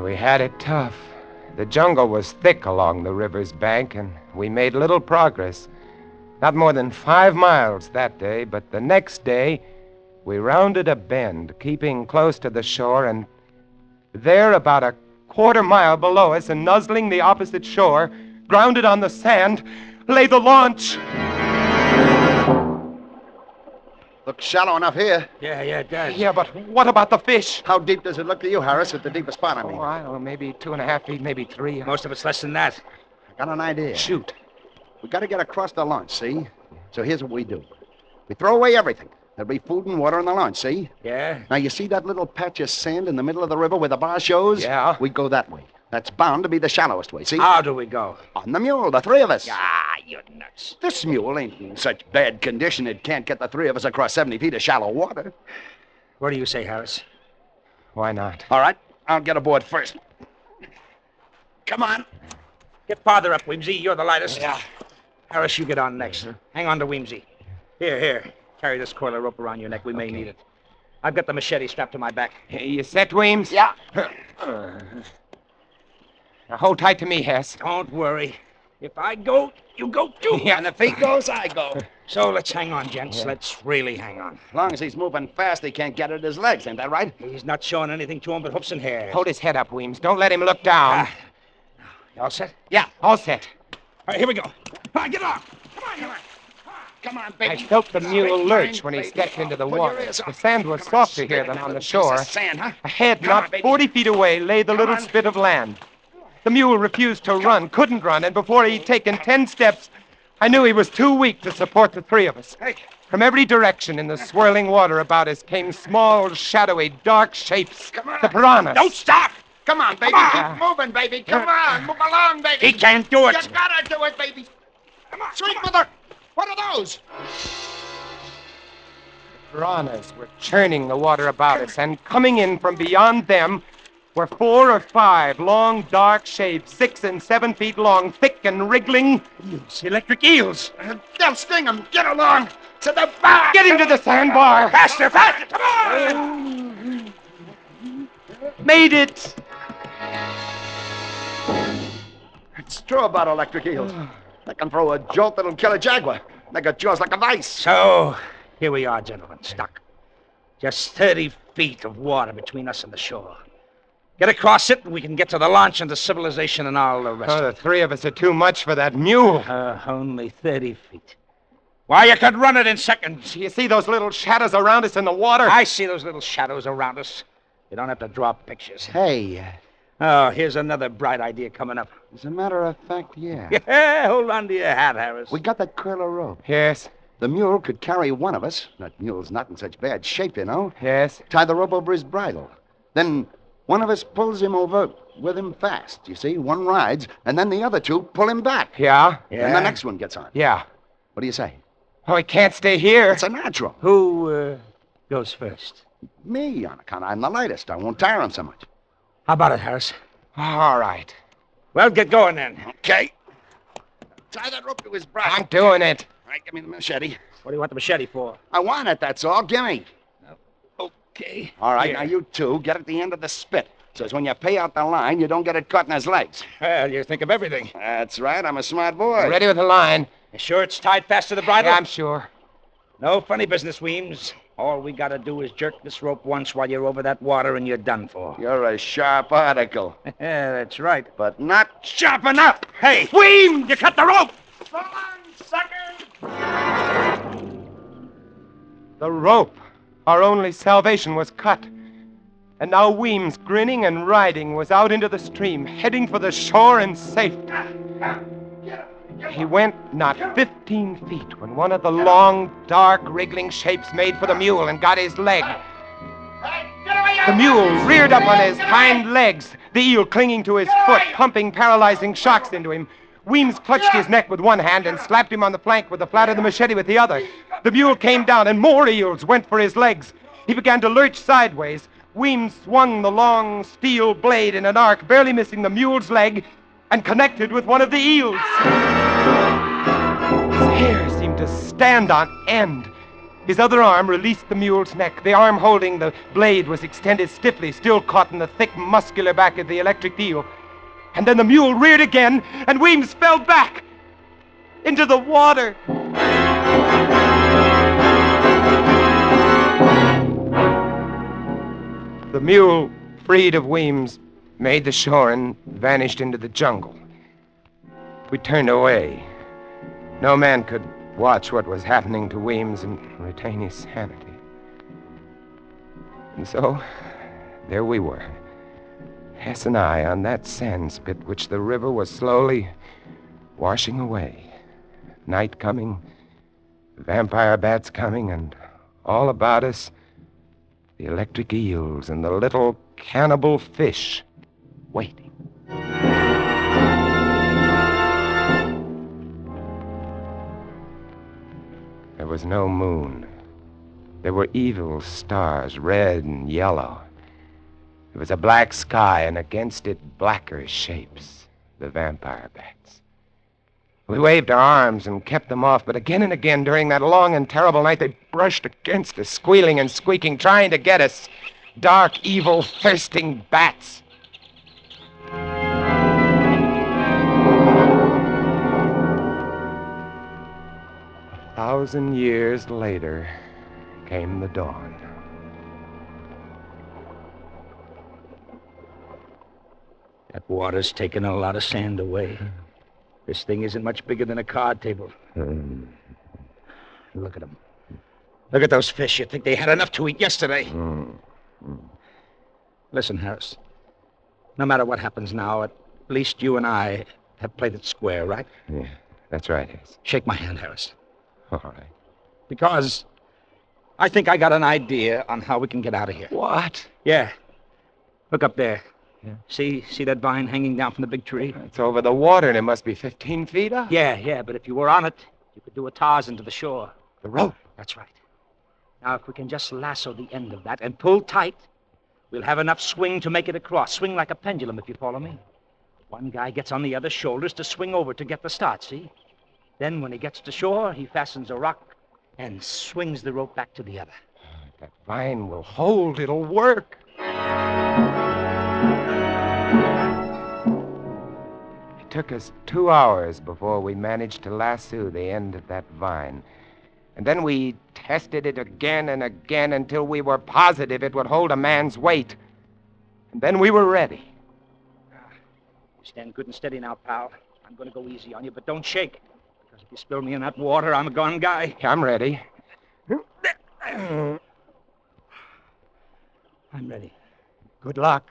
[SPEAKER 3] We had it tough. The jungle was thick along the river's bank, and we made little progress. Not more than 5 miles that day, but the next day, we rounded a bend, keeping close to the shore, and there, about a quarter-mile below us and nuzzling the opposite shore, grounded on the sand, lay the launch.
[SPEAKER 15] Looks shallow enough here.
[SPEAKER 14] Yeah, it does.
[SPEAKER 3] Yeah, but what about the fish?
[SPEAKER 15] How deep does it look to you, Harris, at the deepest spot, I mean?
[SPEAKER 3] Oh, I don't know, maybe 2.5 feet, maybe 3.
[SPEAKER 14] Most of it's less than that.
[SPEAKER 15] I got an idea.
[SPEAKER 3] Shoot.
[SPEAKER 15] We got to get across the launch, see? So here's what we do. We throw away everything. There'll be food and water on the launch, see?
[SPEAKER 14] Yeah?
[SPEAKER 15] Now, you see that little patch of sand in the middle of the river where the bar shows?
[SPEAKER 3] Yeah.
[SPEAKER 15] We go that way. That's bound to be the shallowest way, see?
[SPEAKER 14] How do we go?
[SPEAKER 15] On the mule, the three of us.
[SPEAKER 14] Ah, you're nuts.
[SPEAKER 15] This mule ain't in such bad condition it can't get the three of us across 70 feet of shallow water.
[SPEAKER 14] What do you say, Harris?
[SPEAKER 3] Why not?
[SPEAKER 15] All right, I'll get aboard first. Come on.
[SPEAKER 14] Get farther up, Weemsy. You're the lightest. Yeah. Harris, you get on next. Hang on to Weemsy. Here. Carry this coil of rope around your neck. We may need it. I've got the machete strapped to my back.
[SPEAKER 3] You set, Weems?
[SPEAKER 14] Yeah.
[SPEAKER 3] Now hold tight to me, Hess.
[SPEAKER 14] Don't worry. If I go, you go too.
[SPEAKER 3] Yeah.
[SPEAKER 15] And if he goes, I go.
[SPEAKER 14] So let's hang on, gents. Yeah. Let's really hang on.
[SPEAKER 15] As long as he's moving fast, he can't get at his legs. Ain't that right?
[SPEAKER 14] He's not showing anything to him but hoops and hairs.
[SPEAKER 3] Hold his head up, Weems. Don't let him look down.
[SPEAKER 14] You all set?
[SPEAKER 3] Yeah, all set.
[SPEAKER 14] All right, here we go. All right, get off. Come on.
[SPEAKER 15] Come on, baby.
[SPEAKER 3] I felt the mule lurch when he stepped into the water. The sand was softer here than on the shore.
[SPEAKER 15] Sand, huh?
[SPEAKER 3] Ahead, not 40 feet away, lay the little spit of land. The mule refused to run, couldn't run, and before he'd taken 10 steps, I knew he was too weak to support the three of us. From every direction in the swirling water about us came small, shadowy, dark shapes. The piranhas.
[SPEAKER 14] Don't stop!
[SPEAKER 15] Come on, baby. Keep moving, baby. Come on. Move along, baby.
[SPEAKER 14] He can't do it.
[SPEAKER 15] You gotta do it, baby. Come on. Sweet mother. What are those?
[SPEAKER 3] The piranhas were churning the water about us, and coming in from beyond them were 4 or 5 long, dark shapes, 6 and 7 feet long, thick and wriggling.
[SPEAKER 14] Eels, electric eels.
[SPEAKER 15] They'll sting him. Get along. To the bar.
[SPEAKER 3] Get him to the sandbar.
[SPEAKER 14] Faster. Come on.
[SPEAKER 3] Made it.
[SPEAKER 15] It's true about electric eels. They can throw a jolt that'll kill a jaguar. They got jaws like a vice.
[SPEAKER 14] So, here we are, gentlemen, stuck. Just 30 feet of water between us and the shore. Get across it, and we can get to the launch and to civilization and all the rest of
[SPEAKER 3] The
[SPEAKER 14] it.
[SPEAKER 3] 3 of us are too much for that mule.
[SPEAKER 14] Only 30 feet. Why, you could run it in seconds.
[SPEAKER 3] You see those little shadows around us in the water?
[SPEAKER 14] I see those little shadows around us. You don't have to draw pictures.
[SPEAKER 15] Hey,
[SPEAKER 14] Oh, here's another bright idea coming up.
[SPEAKER 15] as a matter of fact, yeah.
[SPEAKER 14] Yeah, hold on to your hat, Harris.
[SPEAKER 15] We got that coil of rope.
[SPEAKER 3] Yes.
[SPEAKER 15] The mule could carry one of us. That mule's not in such bad shape, you know.
[SPEAKER 3] Yes.
[SPEAKER 15] Tie the rope over his bridle. Then one of us pulls him over with him fast, you see. One rides, and then the other 2 pull him back.
[SPEAKER 3] Yeah?
[SPEAKER 15] And the next one gets on.
[SPEAKER 3] Yeah.
[SPEAKER 15] What do you say?
[SPEAKER 3] Oh, he can't stay here.
[SPEAKER 15] It's a natural.
[SPEAKER 14] Who goes first?
[SPEAKER 15] Me, on account I'm the lightest. I won't tire him so much.
[SPEAKER 14] How about it, Harris?
[SPEAKER 3] All right.
[SPEAKER 14] Well, get going then.
[SPEAKER 15] Okay. Tie that rope to his bridle.
[SPEAKER 3] I'm doing it.
[SPEAKER 15] All right, give me the machete.
[SPEAKER 14] What do you want the machete for?
[SPEAKER 15] I want it, that's all. Give me.
[SPEAKER 14] Okay.
[SPEAKER 15] All right,
[SPEAKER 14] Here.
[SPEAKER 15] now you 2 get at the end of the spit. So as when you pay out the line, you don't get it caught in his legs.
[SPEAKER 14] Well, you think of everything.
[SPEAKER 15] That's right. I'm a smart boy.
[SPEAKER 3] Ready with the line.
[SPEAKER 14] You sure it's tied fast to the bridle?
[SPEAKER 3] Yeah, I'm sure.
[SPEAKER 14] No funny business, Weems. All we gotta do is jerk this rope once while you're over that water and you're done for.
[SPEAKER 15] You're a sharp article.
[SPEAKER 14] Yeah, that's right.
[SPEAKER 15] But not sharp enough.
[SPEAKER 14] Hey, Weems, you cut the rope!
[SPEAKER 15] So long, sucker!
[SPEAKER 3] The rope. Our only salvation was cut. And now Weems, grinning and riding, was out into the stream, heading for the shore and safe. He went not 15 feet when one of the long, dark, wriggling shapes made for the mule and got his leg. The mule reared up on his hind legs, the eel clinging to his foot, pumping paralyzing shocks into him. Weems clutched his neck with one hand and slapped him on the flank with the flat of the machete with the other. The mule came down, and more eels went for his legs. He began to lurch sideways. Weems swung the long steel blade in an arc, barely missing the mule's leg, and connected with one of the eels. His hair seemed to stand on end. His other arm released the mule's neck. The arm holding the blade was extended stiffly, still caught in the thick, muscular back of the electric eel. And then the mule reared again, and Weems fell back into the water. The mule, freed of Weems, made the shore and vanished into the jungle. We turned away. No man could watch what was happening to Weems and retain his sanity. And so, there we were, Hess and I, on that sand spit which the river was slowly washing away. Night coming, vampire bats coming, and all about us, the electric eels and the little cannibal fish waiting. There was no moon. There were evil stars, red and yellow. There was a black sky, and against it blacker shapes, the vampire bats. We waved our arms and kept them off, but again and again during that long and terrible night, they brushed against us, squealing and squeaking, trying to get us. Dark, evil, thirsting bats. 1,000 years later came the dawn.
[SPEAKER 6] That water's taken a lot of sand away. This thing isn't much bigger than a card table. Look at them. Look at those fish. You'd think they had enough to eat yesterday. Listen, Harris. No matter what happens now, at least you and I have played it square, right?
[SPEAKER 3] Yeah, that's right, Harris.
[SPEAKER 6] Shake my hand, Harris.
[SPEAKER 3] All right.
[SPEAKER 6] Because I think I got an idea on how we can get out of here.
[SPEAKER 3] What?
[SPEAKER 6] Yeah. Look up there.
[SPEAKER 3] Yeah.
[SPEAKER 6] See that vine hanging down from the big tree?
[SPEAKER 3] It's over the water, and it must be 15 feet up.
[SPEAKER 6] Yeah, but if you were on it, you could do a Tarzan to the shore.
[SPEAKER 3] The rope.
[SPEAKER 6] That's right. Now, if we can just lasso the end of that and pull tight, we'll have enough swing to make it across. Swing like a pendulum, if you follow me. One guy gets on the other's shoulders to swing over to get the start, see? Then when he gets to shore, he fastens a rock and swings the rope back to the other.
[SPEAKER 3] That vine will hold. It'll work. It took us 2 hours before we managed to lasso the end of that vine. And then we tested it again and again until we were positive it would hold a man's weight. And then we were ready.
[SPEAKER 6] Stand good and steady now, pal. I'm going to go easy on you, but don't shake. Because if you spill me in that water, I'm a gone guy.
[SPEAKER 3] I'm ready.
[SPEAKER 6] I'm ready.
[SPEAKER 3] Good luck.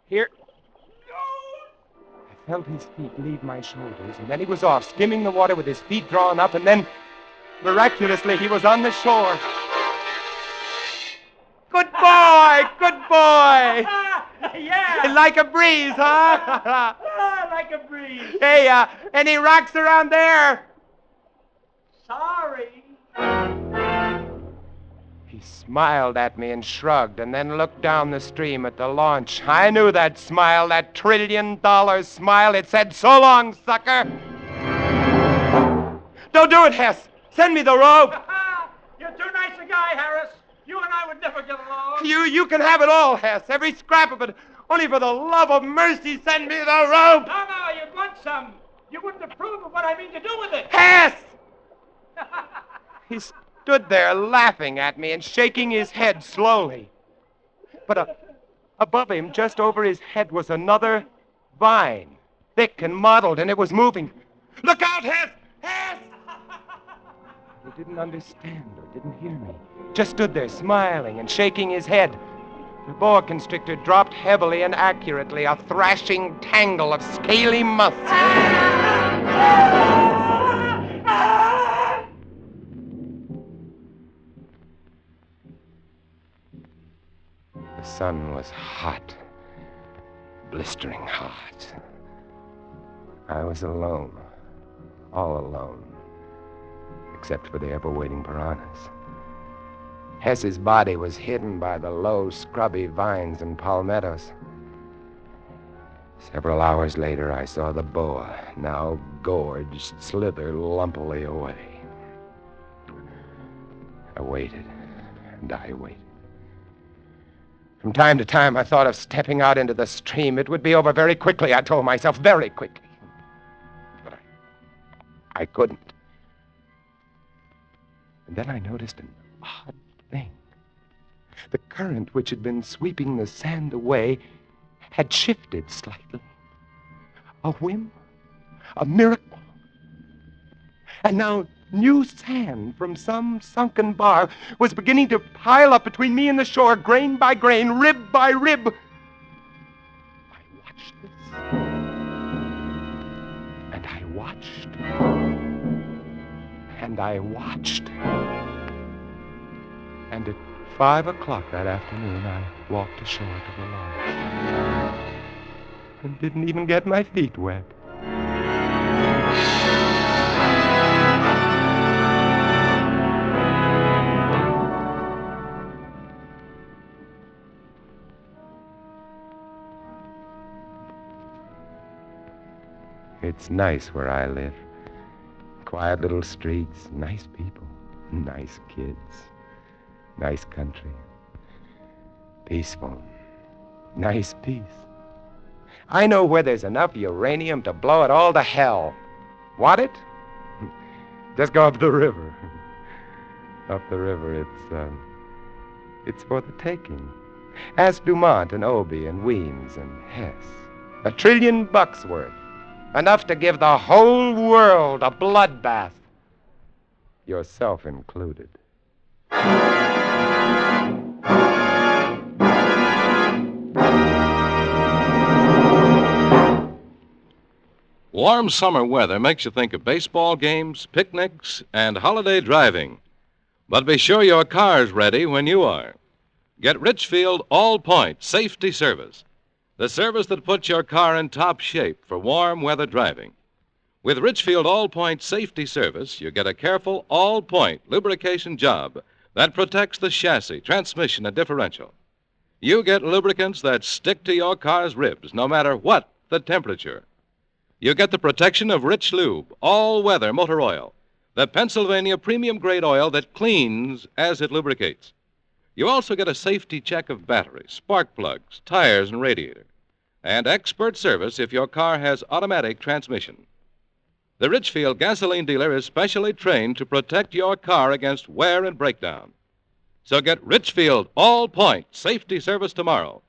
[SPEAKER 6] Here.
[SPEAKER 3] I felt his feet leave my shoulders, and then he was off, skimming the water with his feet drawn up, and then, miraculously, he was on the shore. Good boy! Good boy!
[SPEAKER 6] Yeah!
[SPEAKER 3] Like a breeze, huh?
[SPEAKER 6] Like a breeze.
[SPEAKER 3] Hey, any rocks around there?
[SPEAKER 6] Sorry.
[SPEAKER 3] He smiled at me and shrugged, and then looked down the stream at the launch. I knew that smile, that $1 trillion smile. It said, "So long, sucker." Don't do it, Hess. Send me the rope.
[SPEAKER 6] You're too nice a guy, Harris. You and I would never get along.
[SPEAKER 3] You can have it all, Hess. Every scrap of it. Only for the love of mercy, send me the rope.
[SPEAKER 6] No, you'd want some. You wouldn't approve of what I mean to do with it.
[SPEAKER 3] Hess! He stood there laughing at me and shaking his head slowly. But above him, just over his head, was another vine, thick and mottled, and it was moving. Look out, Hess! Hess! He didn't understand or didn't hear me. Just stood there smiling and shaking his head. The boa constrictor dropped heavily and accurately, a thrashing tangle of scaly muscles. The sun was hot, blistering hot. I was alone, all alone, except for the ever-waiting piranhas. Hess's body was hidden by the low, scrubby vines and palmettos. Several hours later, I saw the boa, now gorged, slither lumpily away. I waited, and I waited. From time to time, I thought of stepping out into the stream. It would be over very quickly, I told myself, very quickly. But I couldn't. And then I noticed an odd thing. The current which had been sweeping the sand away had shifted slightly. A whim, a miracle. And now new sand from some sunken bar was beginning to pile up between me and the shore, grain by grain, rib by rib. I watched this. And I watched. And I watched. And at 5 o'clock that afternoon, I walked ashore to the lodge. And didn't even get my feet wet. It's nice where I live. Quiet little streets, nice people, nice kids, nice country. Peaceful, nice peace. I know where there's enough uranium to blow it all to hell. Want it? Just go up the river. Up the river, it's for the taking. Ask Dumont and Obie and Weems and Hess. $1 trillion worth. Enough to give the whole world a bloodbath. Yourself included.
[SPEAKER 13] Warm summer weather makes you think of baseball games, picnics, and holiday driving. But be sure your car's ready when you are. Get Richfield All-Point Safety Service, the service that puts your car in top shape for warm weather driving. With Richfield All-Point Safety Service, you get a careful all-point lubrication job that protects the chassis, transmission, and differential. You get lubricants that stick to your car's ribs no matter what the temperature. You get the protection of Rich Lube, all-weather motor oil, the Pennsylvania premium-grade oil that cleans as it lubricates. You also get a safety check of batteries, spark plugs, tires, and radiator, and expert service if your car has automatic transmission. The Richfield gasoline dealer is specially trained to protect your car against wear and breakdown. So get Richfield All-Point Safety Service tomorrow.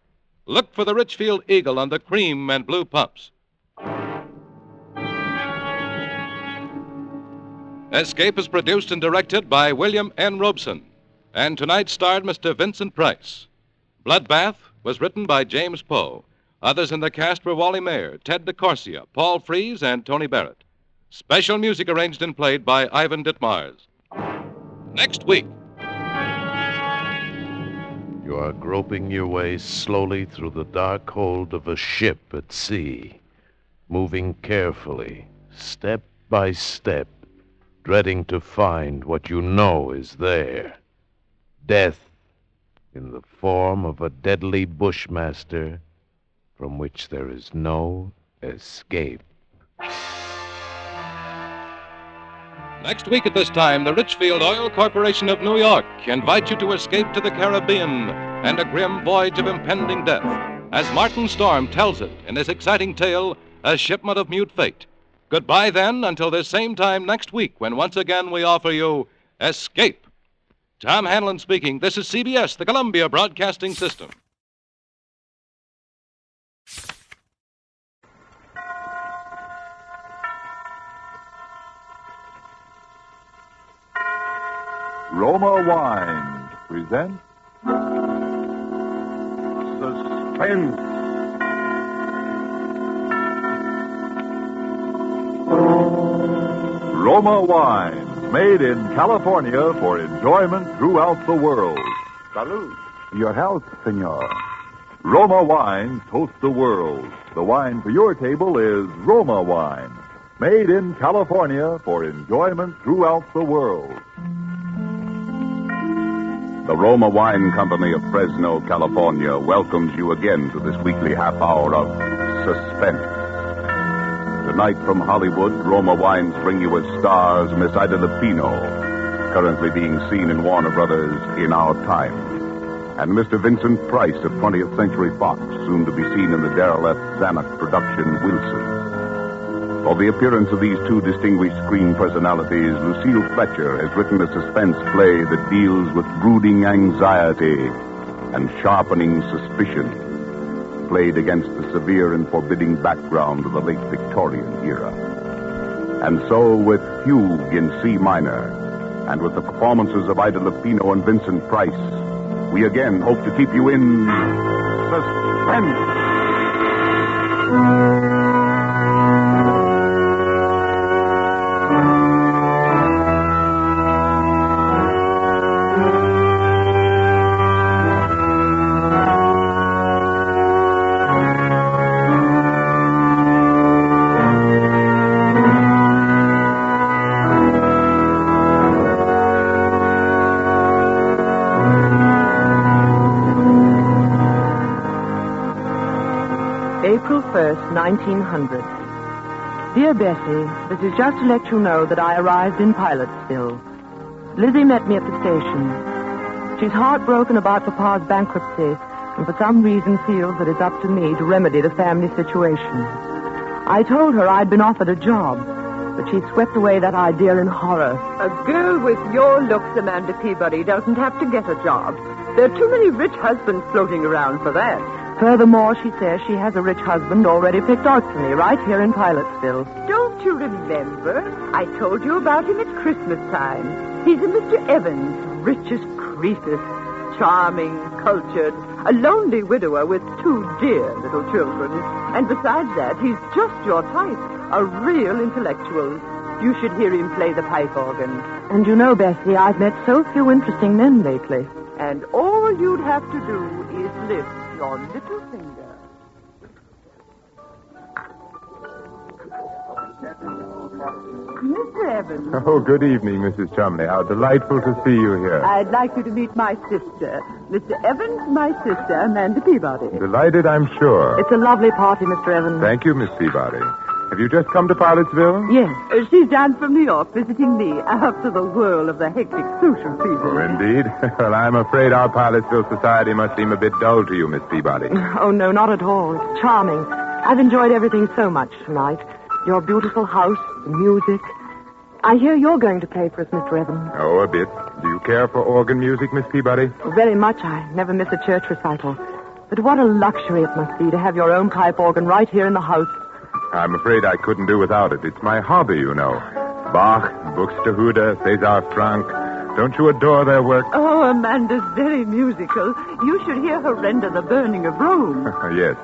[SPEAKER 13] Look for the Richfield Eagle on the cream and blue pumps. Escape is produced and directed by William N. Robeson, and tonight starred Mr. Vincent Price. Bloodbath was written by James Poe. Others in the cast were Wally Mayer, Ted DeCorsia, Paul Frees, and Tony Barrett. Special music arranged and played by Ivan Ditmars. Next week.
[SPEAKER 12] You are groping your way slowly through the dark hold of a ship at sea, moving carefully, step by step, dreading to find what you know is there. Death in the form of a deadly bushmaster from which there is no escape.
[SPEAKER 13] Next week at this time, the Richfield Oil Corporation of New York invites you to escape to the Caribbean and a grim voyage of impending death, as Martin Storm tells it in his exciting tale, A Shipment of Mute Fate. Goodbye, then, until this same time next week, when once again we offer you Escape. Tom Hanlon speaking. This is CBS, the Columbia Broadcasting System.
[SPEAKER 16] Roma Wines presents Suspense. Roma Wines, made in California for enjoyment throughout the world. Salud. Your health, senor. Roma Wines toast the world. The wine for your table is Roma Wine, made in California for enjoyment throughout the world. The Roma Wine Company of Fresno, California welcomes you again to this weekly half hour of Suspense. Tonight from Hollywood, Roma Wines bring you as stars Miss Ida Lupino, currently being seen in Warner Brothers In Our Time, and Mr. Vincent Price of 20th Century Fox, soon to be seen in the Darrell F. Zanuck production Wilson. For the appearance of these two distinguished screen personalities, Lucille Fletcher has written a suspense play that deals with brooding anxiety and sharpening suspicion, played against the severe and forbidding background of the late Victorian era. And so with Fugue in C minor, and with the performances of Ida Lupino and Vincent Price, we again hope to keep you in suspense.
[SPEAKER 17] April 1st, 1900. Dear Bessie, this is just to let you know that I arrived in Pilotsville. Lizzie met me at the station. She's heartbroken about Papa's bankruptcy and for some reason feels that it's up to me to remedy the family situation. I told her I'd been offered a job, but she swept away that idea in horror.
[SPEAKER 18] A girl with your looks, Amanda Peabody, doesn't have to get a job. There are too many rich husbands floating around for that.
[SPEAKER 17] Furthermore, she says she has a rich husband already picked out for me right here in Pilotsville.
[SPEAKER 18] Don't you remember? I told you about him at Christmas time. He's a Mr. Evans, rich as Croesus, charming, cultured, a lonely widower with two dear little children. And besides that, he's just your type, a real intellectual. You should hear him play the pipe organ.
[SPEAKER 17] And you know, Bessie, I've met so few interesting men lately.
[SPEAKER 18] And all you'd have to do is lift your little finger. Mr. Evans.
[SPEAKER 19] Oh, good evening, Mrs. Chumley. How delightful to see you here.
[SPEAKER 18] I'd like you to meet my sister. Mr. Evans, my sister, Amanda Peabody.
[SPEAKER 19] Delighted, I'm sure.
[SPEAKER 17] It's a lovely party, Mr. Evans.
[SPEAKER 19] Thank you, Miss Peabody. Have you just come to Pilotsville?
[SPEAKER 18] Yes. She's down from New York visiting me after the whirl of the hectic social season.
[SPEAKER 19] Oh, indeed. Well, I'm afraid our Pilotsville society must seem a bit dull to you, Miss Peabody.
[SPEAKER 17] Oh, no, not at all. It's charming. I've enjoyed everything so much tonight. Your beautiful house, the music. I hear you're going to play for us, Mr. Evans.
[SPEAKER 19] Oh, a bit. Do you care for organ music, Miss Peabody?
[SPEAKER 17] Very much. I never miss a church recital. But what a luxury it must be to have your own pipe organ right here in the house.
[SPEAKER 19] I'm afraid I couldn't do without it. It's my hobby, you know. Bach, Buxtehude, César Franck. Don't you adore their work?
[SPEAKER 18] Oh, Amanda's very musical. You should hear her render The Burning of Rome.
[SPEAKER 19] Yes.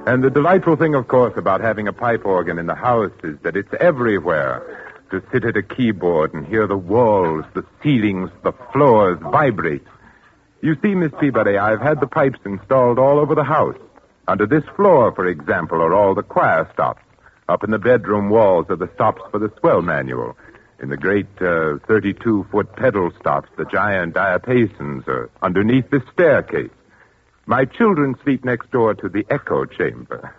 [SPEAKER 19] And the delightful thing, of course, about having a pipe organ in the house is that it's everywhere. To sit at a keyboard and hear the walls, the ceilings, the floors vibrate. You see, Miss Peabody, I've had the pipes installed all over the house. Under this floor, for example, are all the choir stops. Up in the bedroom walls are the stops for the swell manual. In the great 32-foot pedal stops, the giant diapasons are underneath the staircase. My children sleep next door to the echo chamber.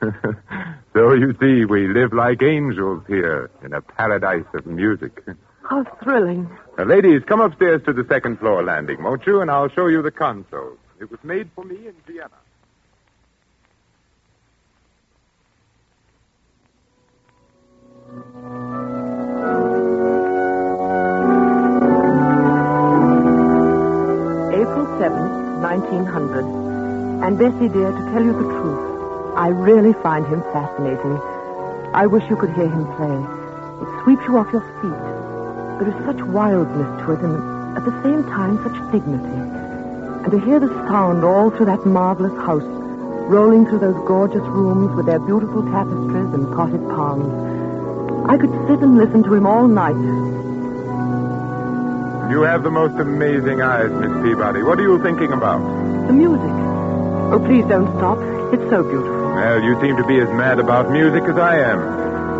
[SPEAKER 19] So, you see, we live like angels here in a paradise of music.
[SPEAKER 17] How thrilling.
[SPEAKER 19] Now, ladies, come upstairs to the second floor landing, won't you? And I'll show you the console. It was made for me in Vienna.
[SPEAKER 17] April 7th, 1900. And Bessie, dear, to tell you the truth, I really find him fascinating. I wish you could hear him play. It sweeps you off your feet. There is such wildness to it, and at the same time such dignity. And to hear the sound all through that marvelous house, rolling through those gorgeous rooms with their beautiful tapestries and potted palms. I could sit and listen to him all night.
[SPEAKER 19] You have the most amazing eyes, Miss Peabody. What are you thinking about?
[SPEAKER 17] The music. Oh, please don't stop. It's so beautiful.
[SPEAKER 19] Well, you seem to be as mad about music as I am.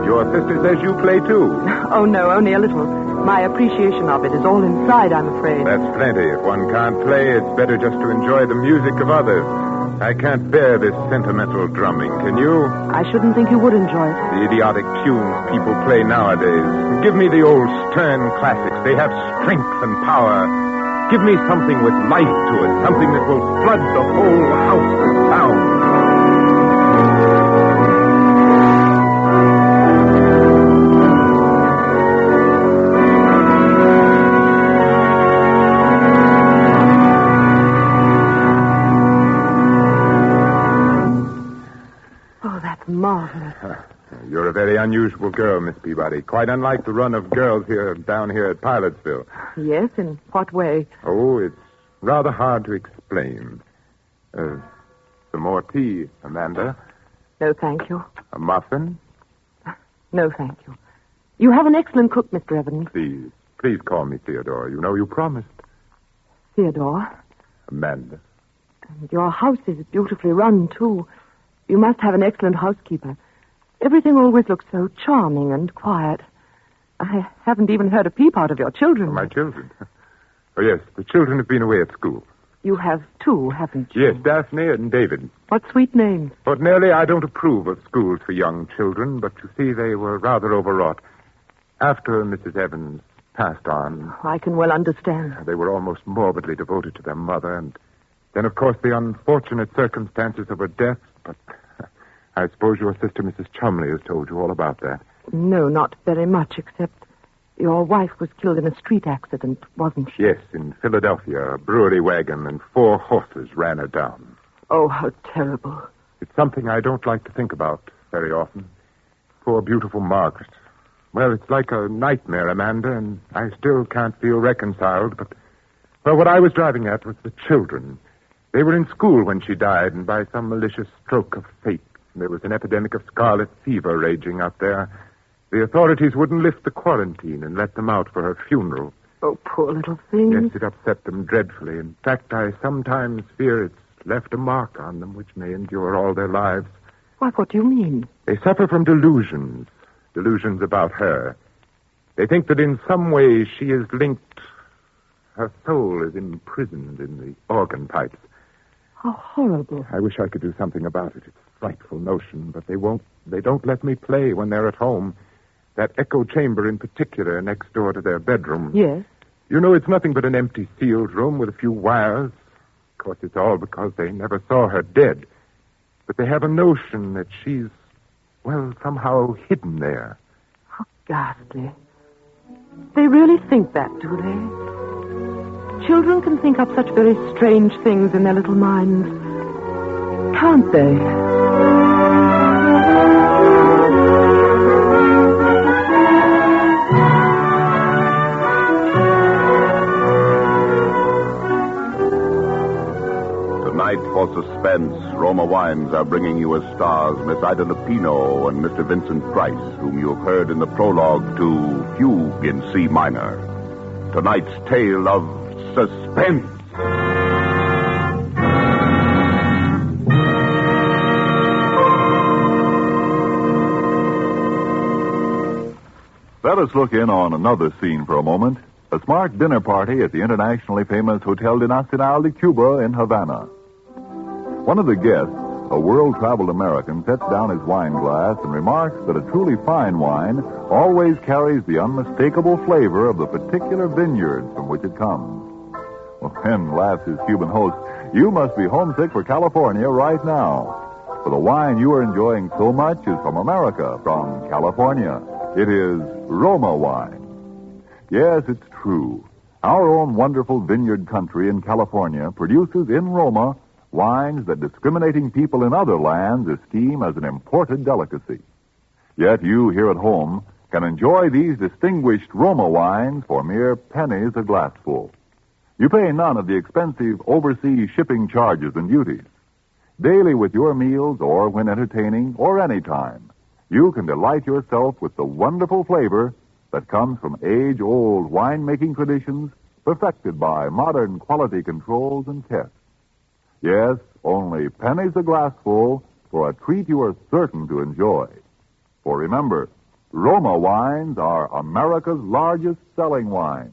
[SPEAKER 19] Your sister says you play too.
[SPEAKER 17] Oh, no, only a little. My appreciation of it is all inside, I'm afraid.
[SPEAKER 19] That's plenty. If one can't play, it's better just to enjoy the music of others. I can't bear this sentimental drumming, can you?
[SPEAKER 17] I shouldn't think you would enjoy it.
[SPEAKER 19] The idiotic tunes people play nowadays. Give me the old stern classics. They have strength and power. Give me something with life to it, something that will flood the whole house with sound.
[SPEAKER 17] Marvelous.
[SPEAKER 19] You're a very unusual girl, Miss Peabody. Quite unlike the run of girls down here at Pilotsville.
[SPEAKER 17] Yes, in what way?
[SPEAKER 19] Oh, it's rather hard to explain. Some more tea, Amanda?
[SPEAKER 17] No, thank you.
[SPEAKER 19] A muffin?
[SPEAKER 17] No, thank you. You have an excellent cook, Mr. Evans.
[SPEAKER 19] Please call me Theodore. You know you promised.
[SPEAKER 17] Theodore.
[SPEAKER 19] Amanda.
[SPEAKER 17] And your house is beautifully run, too. You must have an excellent housekeeper. Everything always looks so charming and quiet. I haven't even heard a peep out of your children.
[SPEAKER 19] My children? Oh, yes, the children have been away at school.
[SPEAKER 17] You have two, haven't you?
[SPEAKER 19] Yes, Daphne and David.
[SPEAKER 17] What sweet names.
[SPEAKER 19] Ordinarily, I don't approve of schools for young children, but you see, they were rather overwrought. After Mrs. Evans passed on...
[SPEAKER 17] I can well understand.
[SPEAKER 19] They were almost morbidly devoted to their mother, and then, of course, the unfortunate circumstances of her death. But I suppose your sister, Mrs. Chumley, has told you all about that.
[SPEAKER 17] No, not very much, except your wife was killed in a street accident, wasn't she?
[SPEAKER 19] Yes, in Philadelphia. A brewery wagon and 4 horses ran her down.
[SPEAKER 17] Oh, how terrible.
[SPEAKER 19] It's something I don't like to think about very often. Poor, beautiful Margaret. Well, it's like a nightmare, Amanda, and I still can't feel reconciled, but... Well, what I was driving at was the children. They were in school when she died, and by some malicious stroke of fate, there was an epidemic of scarlet fever raging out there. The authorities wouldn't lift the quarantine and let them out for her funeral.
[SPEAKER 17] Oh, poor little things.
[SPEAKER 19] Yes, it upset them dreadfully. In fact, I sometimes fear it's left a mark on them which may endure all their lives.
[SPEAKER 17] What do you mean?
[SPEAKER 19] They suffer from delusions about her. They think that in some way she is linked. Her soul is imprisoned in the organ pipes.
[SPEAKER 17] How horrible.
[SPEAKER 19] I wish I could do something about it. It's a frightful notion, but they won't. They don't let me play when they're at home. That echo chamber in particular, next door to their bedroom.
[SPEAKER 17] Yes?
[SPEAKER 19] You know, it's nothing but an empty sealed room with a few wires. Of course, it's all because they never saw her dead. But they have a notion that she's, well, somehow hidden there.
[SPEAKER 17] How ghastly. They really think that, do they? Children can think up such very strange things in their little minds. Can't they?
[SPEAKER 16] Tonight for Suspense, Roma Wines are bringing you as stars Miss Ida Lupino and Mr. Vincent Price, whom you have heard in the prologue to Fugue in C minor. Tonight's tale of Suspense.
[SPEAKER 20] Let us look in on another scene for a moment. A smart dinner party at the internationally famous Hotel de Nacional de Cuba in Havana. One of the guests, a world-traveled American, sets down his wine glass and remarks that a truly fine wine always carries the unmistakable flavor of the particular vineyard from which it comes. Well, then, laughs his Cuban host, you must be homesick for California right now. For the wine you are enjoying so much is from America, from California. It is Roma wine. Yes, it's true. Our own wonderful vineyard country in California produces in Roma wines that discriminating people in other lands esteem as an imported delicacy. Yet you here at home can enjoy these distinguished Roma wines for mere pennies a glassful. You pay none of the expensive overseas shipping charges and duties. Daily with your meals or when entertaining or any time, you can delight yourself with the wonderful flavor that comes from age-old winemaking traditions perfected by modern quality controls and tests. Yes, only pennies a glassful for a treat you are certain to enjoy. For remember, Roma wines are America's largest selling wine.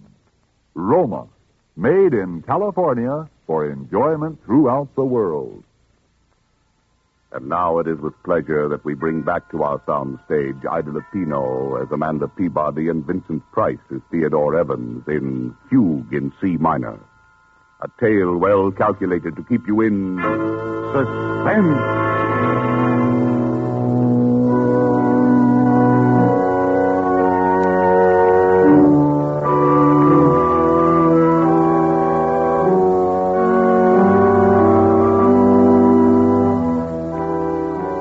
[SPEAKER 20] Roma, made in California for enjoyment throughout the world.
[SPEAKER 21] And now it is with pleasure that we bring back to our sound stage Ida Lupino as Amanda Peabody and Vincent Price as Theodore Evans in Fugue in C minor. A tale well calculated to keep you in suspense.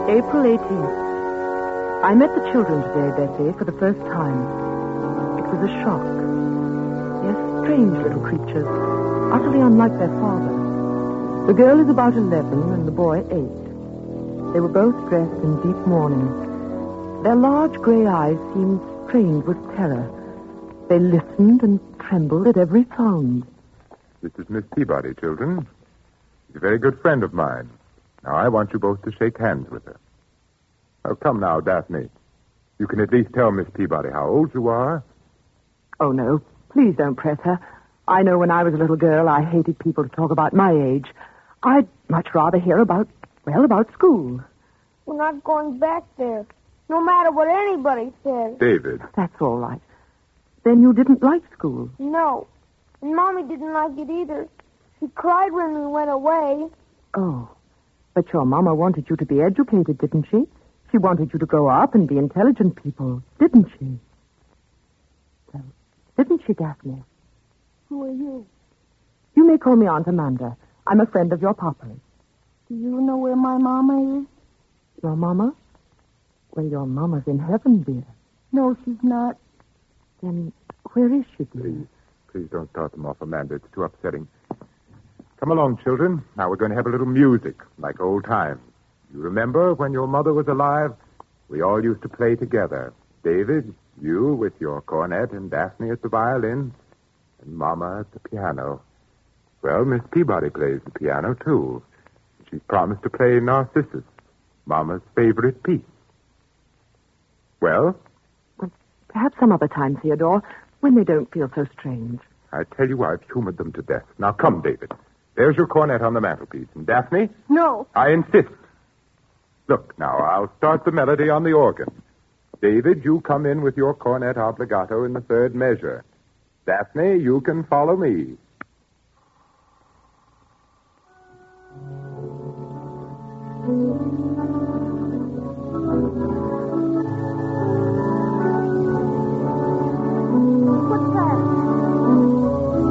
[SPEAKER 17] April 18th. I met the children today, Bessie, for the first time. It was a shock. Yes, strange little creatures, utterly unlike their father. The girl is about 11 and the boy 8. They were both dressed in deep mourning. Their large gray eyes seemed strained with terror. They listened and trembled at every sound.
[SPEAKER 19] This is Miss Peabody, children. She's a very good friend of mine. Now, I want you both to shake hands with her. Oh, come now, Daphne. You can at least tell Miss Peabody how old you are.
[SPEAKER 17] Oh, no. Please don't press her. I know when I was a little girl, I hated people to talk about my age. I'd much rather hear about school.
[SPEAKER 22] We're not going back there, no matter what anybody says.
[SPEAKER 19] David.
[SPEAKER 17] That's all right. Then you didn't like school?
[SPEAKER 22] No. And Mommy didn't like it either. She cried when we went away.
[SPEAKER 17] Oh. But your mama wanted you to be educated, didn't she? She wanted you to grow up and be intelligent people, didn't she? Well, didn't she, Daphne?
[SPEAKER 22] Who are you?
[SPEAKER 17] You may call me Aunt Amanda. I'm a friend of your papa's.
[SPEAKER 22] Do you know where my mama is?
[SPEAKER 17] Your mama? Well, your mama's in heaven, dear.
[SPEAKER 22] No, she's not.
[SPEAKER 17] Then where is she, dear?
[SPEAKER 19] Please don't start them off, Amanda. It's too upsetting. Come along, children. Now we're going to have a little music, like old times. You remember when your mother was alive? We all used to play together. David, you with your cornet and Daphne at the violin, and Mama at the piano. Well, Miss Peabody plays the piano, too. She's promised to play Narcissus, Mama's favorite piece. Well?
[SPEAKER 17] Perhaps some other time, Theodore, when they don't feel so strange.
[SPEAKER 19] I tell you, I've humored them to death. Now, come, David. There's your cornet on the mantelpiece. And Daphne?
[SPEAKER 22] No.
[SPEAKER 19] I insist. Look, now, I'll start the melody on the organ. David, you come in with your cornet obligato in the third measure. Daphne, you can follow me.
[SPEAKER 22] What's that?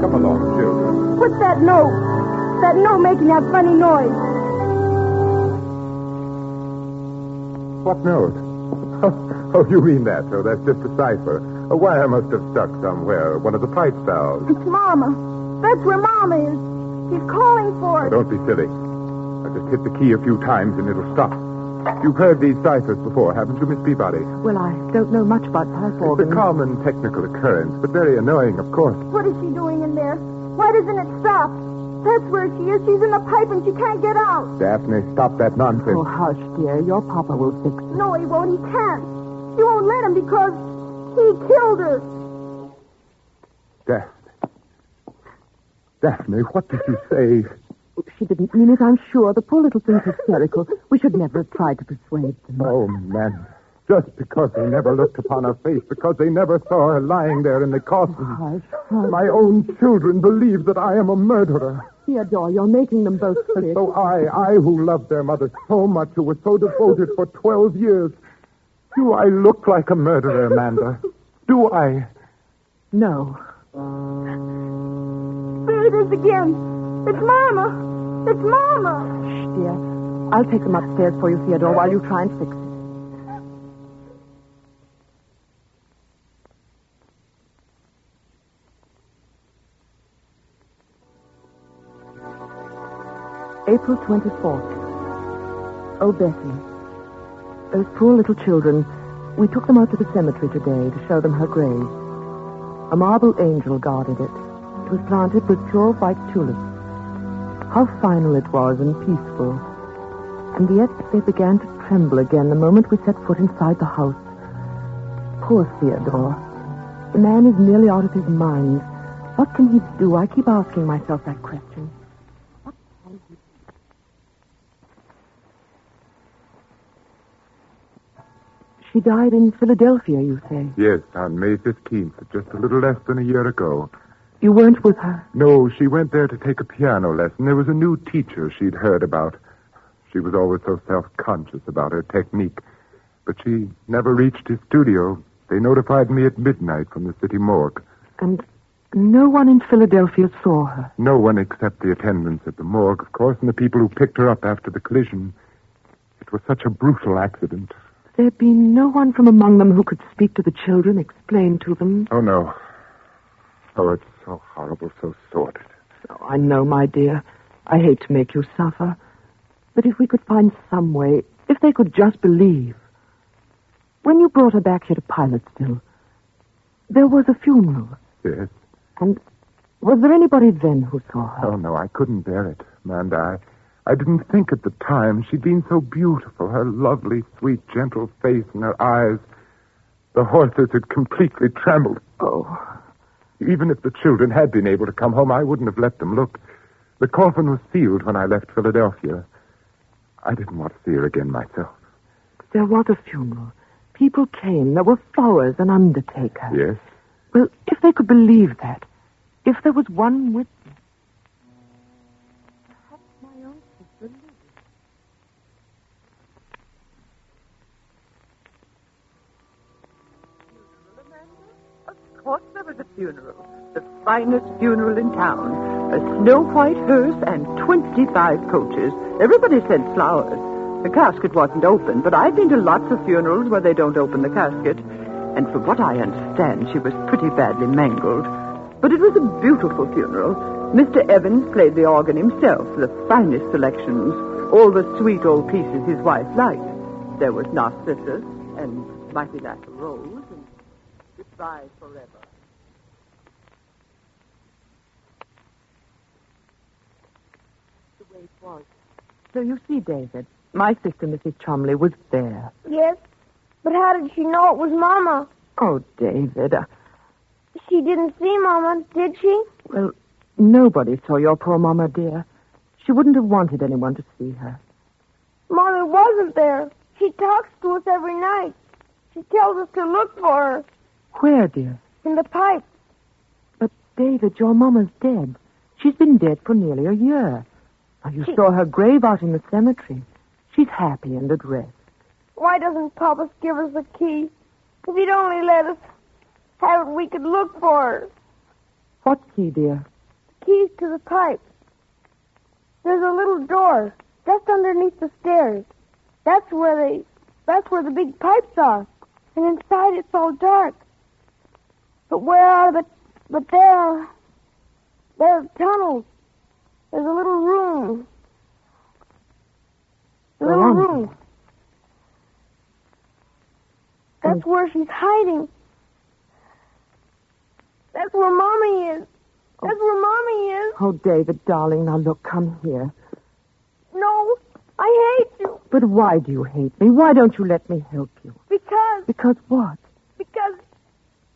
[SPEAKER 19] Come along, children.
[SPEAKER 22] What's that note? That note making that funny noise.
[SPEAKER 19] What note? Oh, you mean that. So that's just a cipher. A wire must have stuck somewhere. One of the pipe valves.
[SPEAKER 22] It's Mama. That's where Mama is. She's calling for
[SPEAKER 19] Now,
[SPEAKER 22] us.
[SPEAKER 19] don't be silly. I just hit the key a few times and it'll stop. You've heard these ciphers before, haven't you, Miss Peabody?
[SPEAKER 17] Well, I don't know much about pipe
[SPEAKER 19] It's
[SPEAKER 17] organs.
[SPEAKER 19] a common technical occurrence, but very annoying, of course.
[SPEAKER 22] What is she doing in there? Why doesn't it stop? That's where she is. She's in the pipe and she can't get out.
[SPEAKER 19] Daphne, stop that nonsense.
[SPEAKER 17] Oh, hush, dear. Your papa will fix it.
[SPEAKER 22] No, he won't. He can't. He won't let him because he killed her.
[SPEAKER 19] Daphne, what did you say?
[SPEAKER 17] She didn't mean it, I'm sure. The poor little thing's hysterical. We should never have tried to persuade them.
[SPEAKER 19] Oh, man. Just because they never looked upon her face, because they never saw her lying there in the coffin.
[SPEAKER 17] Hush.
[SPEAKER 19] My own children believe that I am a murderer.
[SPEAKER 17] Theodore, you're making them both sick.
[SPEAKER 19] And so I who loved their mother so much, who was so devoted for 12 years, do I look like a murderer, Amanda? Do I?
[SPEAKER 17] No.
[SPEAKER 22] There it is again. It's Mama. It's Mama.
[SPEAKER 17] Shh, dear. I'll take them upstairs for you, Theodore, while you try and fix it. April 24th. Oh, Bessie. Those poor little children. We took them out to the cemetery today to show them her grave. A marble angel guarded it. It was planted with pure white tulips. How final it was and peaceful. And yet they began to tremble again the moment we set foot inside the house. Poor Theodore. The man is nearly out of his mind. What can he do? I keep asking myself that question. What can he do? She died in Philadelphia, you say?
[SPEAKER 19] Yes, on May 15th, just a little less than a year ago.
[SPEAKER 17] You weren't with her?
[SPEAKER 19] No, she went there to take a piano lesson. There was a new teacher she'd heard about. She was always so self-conscious about her technique. But she never reached his studio. They notified me at midnight from the city morgue.
[SPEAKER 17] And no one in Philadelphia saw her?
[SPEAKER 19] No one except the attendants at the morgue, of course, and the people who picked her up after the collision. It was such a brutal accident.
[SPEAKER 17] There'd been no one from among them who could speak to the children, explain to them?
[SPEAKER 19] Oh, no. Oh, it's so horrible, so sordid.
[SPEAKER 17] Oh, I know, my dear. I hate to make you suffer. But if we could find some way, if they could just believe. When you brought her back here to Pilotsville, there was a funeral.
[SPEAKER 19] Yes.
[SPEAKER 17] And was there anybody then who saw her?
[SPEAKER 19] Oh, no, I couldn't bear it, Amanda. I didn't think at the time. She'd been so beautiful. Her lovely, sweet, gentle face and her eyes. The horses had completely trembled.
[SPEAKER 17] Oh.
[SPEAKER 19] Even if the children had been able to come home, I wouldn't have let them look. The coffin was sealed when I left Philadelphia. I didn't want to see her again myself.
[SPEAKER 17] There was a funeral. People came. There were flowers, an undertaker.
[SPEAKER 19] Yes?
[SPEAKER 17] Well, if they could believe that, if there was one with them. Perhaps my own sister lived.
[SPEAKER 18] Of course there was a funeral. The finest funeral in town. A snow-white hearse and 25 coaches. Everybody sent flowers. The casket wasn't open, but I've been to lots of funerals where they don't open the casket. And from what I understand, she was pretty badly mangled. But it was a beautiful funeral. Mr. Evans played the organ himself, the finest selections. All the sweet old pieces his wife liked. There was Narcissus and Mighty Like a Rose and Goodbye Forever.
[SPEAKER 17] The way it was. So you see, David, my sister, Mrs. Chumley, was there.
[SPEAKER 22] Yes, but how did she know it was Mama?
[SPEAKER 17] Oh, David.
[SPEAKER 22] She didn't see Mama, did she?
[SPEAKER 17] Well, nobody saw your poor Mama, dear. She wouldn't have wanted anyone to see her.
[SPEAKER 22] Mother wasn't there. She talks to us every night. She tells us to look for her.
[SPEAKER 17] Where, dear?
[SPEAKER 22] In the pipe.
[SPEAKER 17] But, David, your Mama's dead. She's been dead for nearly a year. Now, you saw her grave out in the cemetery. She's happy and at rest.
[SPEAKER 22] Why doesn't Papa give us the key? If he'd only let us have it, we could look for her.
[SPEAKER 17] What key, dear?
[SPEAKER 22] Keys to the pipe. There's a little door just underneath the stairs. That's where the big pipes are. And inside it's all dark. But there are tunnels. There's a little room. That's where she's hiding. That's where Mommy is. That's where Mommy is.
[SPEAKER 17] Oh, David, darling, now look, come here.
[SPEAKER 22] No, I hate you.
[SPEAKER 17] But why do you hate me? Why don't you let me help you?
[SPEAKER 22] Because.
[SPEAKER 17] Because what?
[SPEAKER 22] Because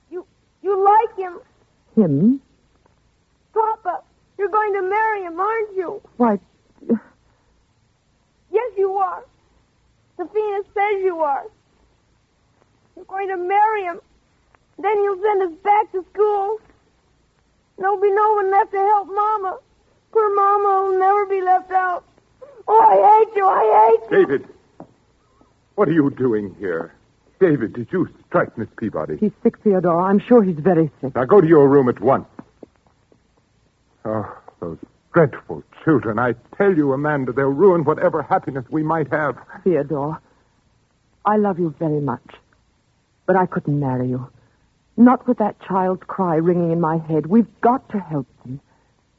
[SPEAKER 22] you like him.
[SPEAKER 17] Him?
[SPEAKER 22] Papa, you're going to marry him, aren't you?
[SPEAKER 17] Why?
[SPEAKER 22] Yes, you are. Safina says you are. You're going to marry him. Then you'll send us back to school. There'll be no one left to help Mama. Poor Mama will never be left out. Oh, I hate you. I hate you.
[SPEAKER 19] David, what are you doing here? David, did you strike Miss Peabody?
[SPEAKER 17] He's sick, Theodore. I'm sure he's very sick.
[SPEAKER 19] Now go to your room at once. Oh, those dreadful children. I tell you, Amanda, they'll ruin whatever happiness we might have.
[SPEAKER 17] Theodore, I love you very much. But I couldn't marry you. Not with that child's cry ringing in my head. We've got to help them.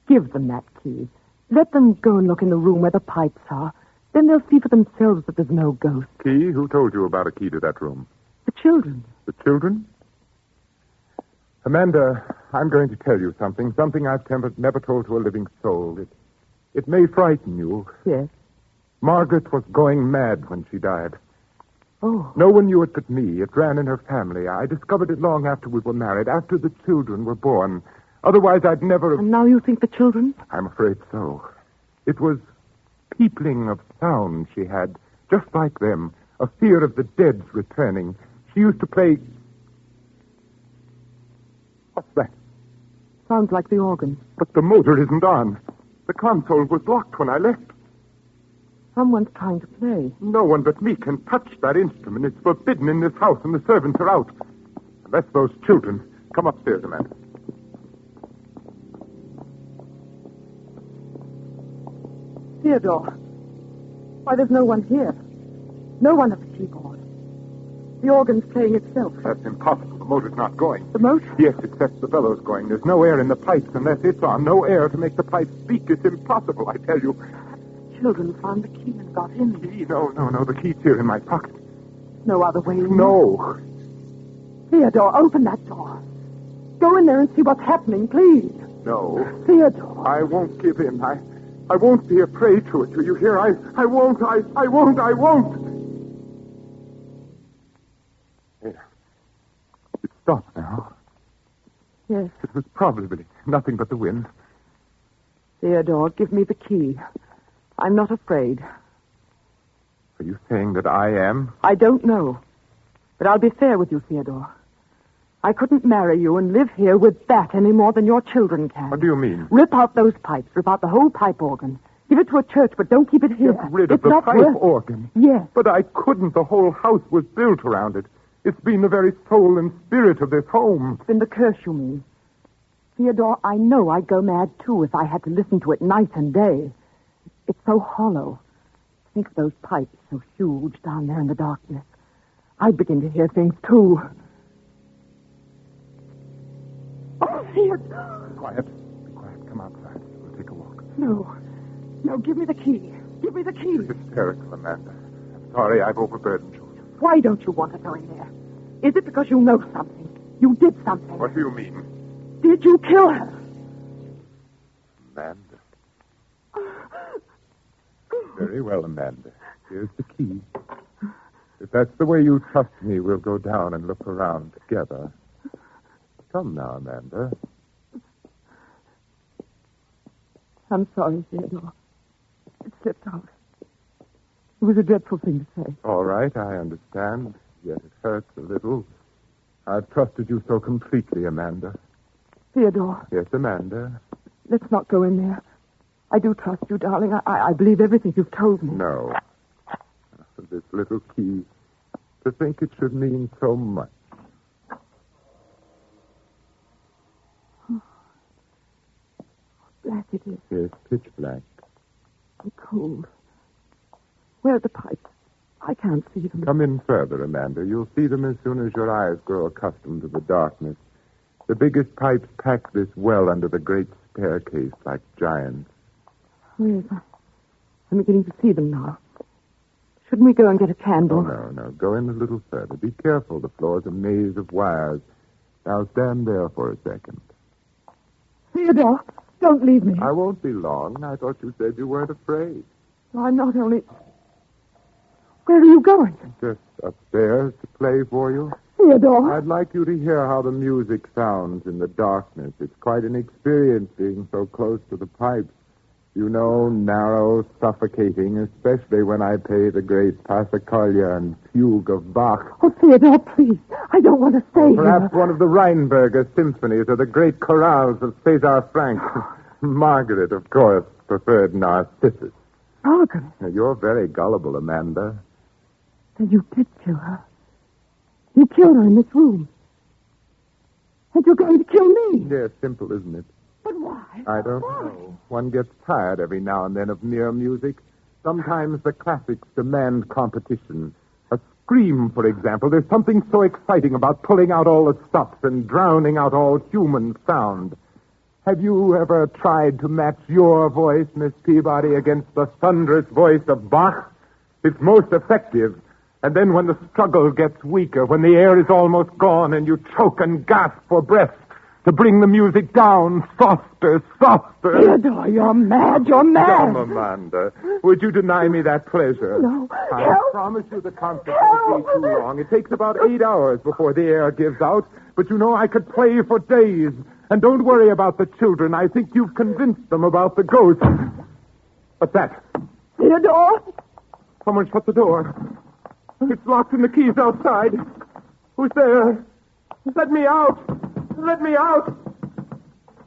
[SPEAKER 17] Give them that key. Let them go and look in the room where the pipes are. Then they'll see for themselves that there's no ghost.
[SPEAKER 19] Key? Who told you about a key to that room?
[SPEAKER 17] The children.
[SPEAKER 19] The children? Amanda, I'm going to tell you something I've never told to a living soul. It may frighten you.
[SPEAKER 17] Yes.
[SPEAKER 19] Margaret was going mad when she died.
[SPEAKER 17] Oh.
[SPEAKER 19] No one knew it but me. It ran in her family. I discovered it long after we were married, after the children were born. Otherwise, I'd never have...
[SPEAKER 17] And now you think the children?
[SPEAKER 19] I'm afraid so. It was peopling of sound she had, just like them. A fear of the dead's returning. She used to play... What's that?
[SPEAKER 17] Sounds like the organ.
[SPEAKER 19] But the motor isn't on. The console was locked when I left.
[SPEAKER 17] Someone's trying to play.
[SPEAKER 19] No one but me can touch that instrument. It's forbidden in this house, and the servants are out. Unless those children come upstairs, Amanda.
[SPEAKER 17] Theodore. Why, there's no one here. No one at the keyboard. The organ's playing itself.
[SPEAKER 19] That's impossible. The motor's not going.
[SPEAKER 17] The motor?
[SPEAKER 19] Yes, it sets the bellows going. There's no air in the pipes unless it's on. No air to make the pipes speak. It's impossible, I tell you.
[SPEAKER 17] Children found the key and got in.
[SPEAKER 19] Key? No. The key's here in my pocket.
[SPEAKER 17] No other way in.
[SPEAKER 19] No.
[SPEAKER 17] Theodore, open that door. Go in there and see what's happening, please.
[SPEAKER 19] No.
[SPEAKER 17] Theodore.
[SPEAKER 19] I won't give in. I won't be a prey to it. Do you hear? I won't. I won't. There. It stopped now.
[SPEAKER 17] Yes.
[SPEAKER 19] It was probably nothing but the wind.
[SPEAKER 17] Theodore, give me the key. I'm not afraid.
[SPEAKER 19] Are you saying that I am?
[SPEAKER 17] I don't know. But I'll be fair with you, Theodore. I couldn't marry you and live here with that any more than your children can.
[SPEAKER 19] What do you mean?
[SPEAKER 17] Rip out those pipes. Rip out the whole pipe organ. Give it to a church, but don't keep it here.
[SPEAKER 19] Get rid of
[SPEAKER 17] it's
[SPEAKER 19] the
[SPEAKER 17] not
[SPEAKER 19] pipe
[SPEAKER 17] worth...
[SPEAKER 19] organ.
[SPEAKER 17] Yes.
[SPEAKER 19] But I couldn't. The whole house was built around it. It's been the very soul and spirit of this home.
[SPEAKER 17] It's been the curse, you mean. Theodore, I know I'd go mad, too, if I had to listen to it night and day. It's so hollow. Think of those pipes so huge down there in the darkness. I'd begin to hear things, too. Oh, Theodore!
[SPEAKER 19] Be quiet. Come outside. We'll take a walk.
[SPEAKER 17] No, give me the key. Give me the key.
[SPEAKER 19] You're hysterical, Amanda. I'm sorry I've overburdened you.
[SPEAKER 17] Why don't you want to go in there? Is it because you know something? You did something.
[SPEAKER 19] What do you mean?
[SPEAKER 17] Did you kill her?
[SPEAKER 19] Amanda. Very well, Amanda. Here's the key. If that's the way you trust me, we'll go down and look around together. Come now, Amanda.
[SPEAKER 17] I'm sorry, Theodore. It slipped out. It was a dreadful thing to say.
[SPEAKER 19] All right, I understand. Yet it hurts a little. I've trusted you so completely, Amanda.
[SPEAKER 17] Theodore.
[SPEAKER 19] Yes, Amanda.
[SPEAKER 17] Let's not go in there. I do trust you, darling. I believe everything you've told me.
[SPEAKER 19] No. This little key. To think it should mean so much.
[SPEAKER 17] Black it is.
[SPEAKER 19] Yes, pitch black.
[SPEAKER 17] So cold. Where are the pipes? I can't see them.
[SPEAKER 19] Come in further, Amanda. You'll see them as soon as your eyes grow accustomed to the darkness. The biggest pipes pack this well under the great staircase like giants.
[SPEAKER 17] Yes, I'm beginning to see them now. Shouldn't we go and get a candle?
[SPEAKER 19] Oh, no. Go in a little further. Be careful. The floor's a maze of wires. Now stand there for a second.
[SPEAKER 17] Theodore, don't leave me.
[SPEAKER 19] I won't be long. I thought you said you weren't afraid.
[SPEAKER 17] I'm not only... Where are you going?
[SPEAKER 19] Just upstairs to play for you.
[SPEAKER 17] Theodore.
[SPEAKER 19] I'd like you to hear how the music sounds in the darkness. It's quite an experience being so close to the pipes. You know, narrow, suffocating, especially when I play the great Passacaglia and Fugue of Bach.
[SPEAKER 17] Oh, Theodore, please. I don't want to stay
[SPEAKER 19] Perhaps
[SPEAKER 17] here.
[SPEAKER 19] one of the Rheinberger symphonies or the great chorales of César Franck. Margaret, of course, preferred Narcissus.
[SPEAKER 17] Margaret?
[SPEAKER 19] Now, you're very gullible, Amanda.
[SPEAKER 17] Then you did kill her. You killed her in this room. And you're going to kill me.
[SPEAKER 19] Yes, simple, isn't it?
[SPEAKER 17] But why?
[SPEAKER 19] I don't know. One gets tired every now and then of mere music. Sometimes the classics demand competition. A scream, for example. There's something so exciting about pulling out all the stops and drowning out all human sound. Have you ever tried to match your voice, Miss Peabody, against the thunderous voice of Bach? It's most effective. And then when the struggle gets weaker, when the air is almost gone and you choke and gasp for breath, to bring the music down, softer, softer.
[SPEAKER 17] Theodore, you're mad. You're mad.
[SPEAKER 19] Come, Amanda. Would you deny me that pleasure?
[SPEAKER 17] No.
[SPEAKER 19] I
[SPEAKER 17] Help.
[SPEAKER 19] promise you the concert won't be too long. It takes about 8 hours before the air gives out. But you know, I could play for days. And don't worry about the children. I think you've convinced them about the ghost. What's that?
[SPEAKER 17] Theodore.
[SPEAKER 19] Someone shut the door. It's locked and the key's outside. Who's there? Let me out. Let me out.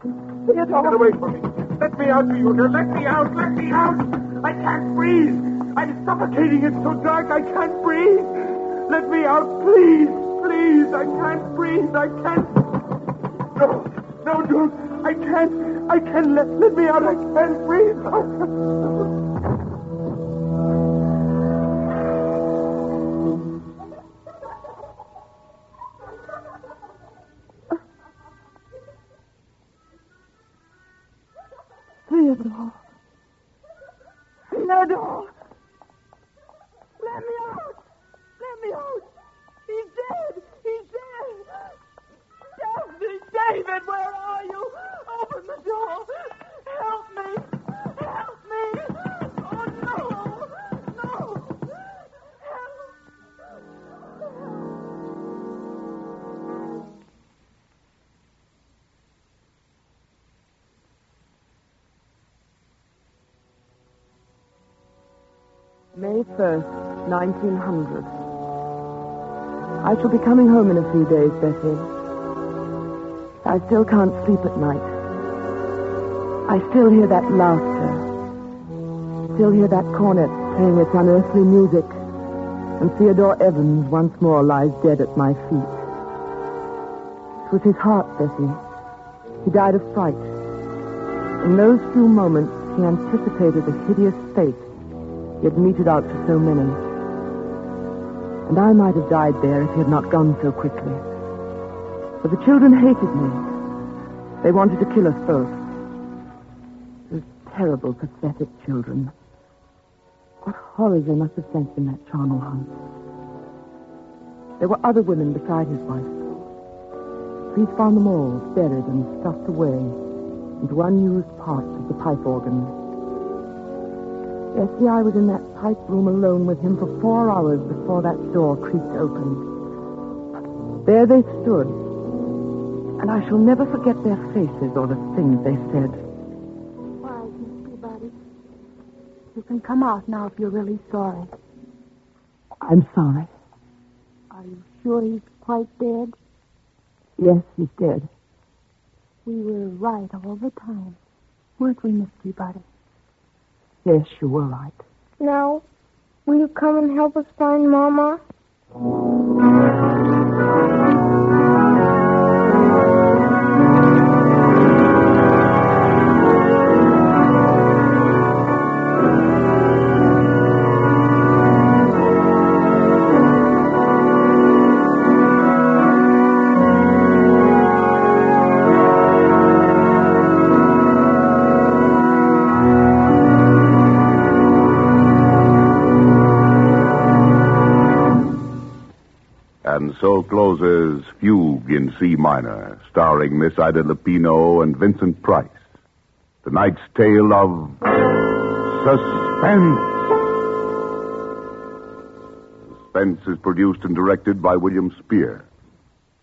[SPEAKER 17] Theodore.
[SPEAKER 19] Get away from me. Let me out, you. Let me out. Let me out. I can't breathe. I'm suffocating. It's so dark. I can't breathe. Let me out, please. Please. I can't breathe. I can't. No, don't. I can't. Let me out. I can't breathe.
[SPEAKER 17] Theodore. Theodore.
[SPEAKER 22] Let me out. Let me out. He's dead. He's dead. David, where are you? Open the door. Help me. Help me. Oh, no. No.
[SPEAKER 17] May 1st, 1900. I shall be coming home in a few days, Bessie. I still can't sleep at night. I still hear that laughter. Still hear that cornet playing its unearthly music. And Theodore Evans once more lies dead at my feet. It was his heart, Bessie. He died of fright. In those few moments, he anticipated the hideous fate he had meted out to so many. And I might have died there if he had not gone so quickly. For the children hated me. They wanted to kill us both. Those terrible, pathetic children. What horrors they must have sensed in that charnel house. There were other women beside his wife. Police found them all buried and stuffed away into unused parts of the pipe organ. Bessie, I was in that pipe room alone with him for 4 hours before that door creaked open. There they stood, and I shall never forget their faces or the things they said.
[SPEAKER 22] Quiet, Miss Peabody. You can come out now if you're really sorry.
[SPEAKER 17] I'm sorry.
[SPEAKER 22] Are you sure he's quite dead?
[SPEAKER 17] Yes, he's dead.
[SPEAKER 22] We were right all the time. Weren't we, Miss Peabody?
[SPEAKER 17] Yes, you were right.
[SPEAKER 22] Now, will you come and help us find Mama?
[SPEAKER 21] And so closes Fugue in C minor, starring Miss Ida Lupino and Vincent Price. Tonight's tale of Suspense. Suspense is produced and directed by William Spear.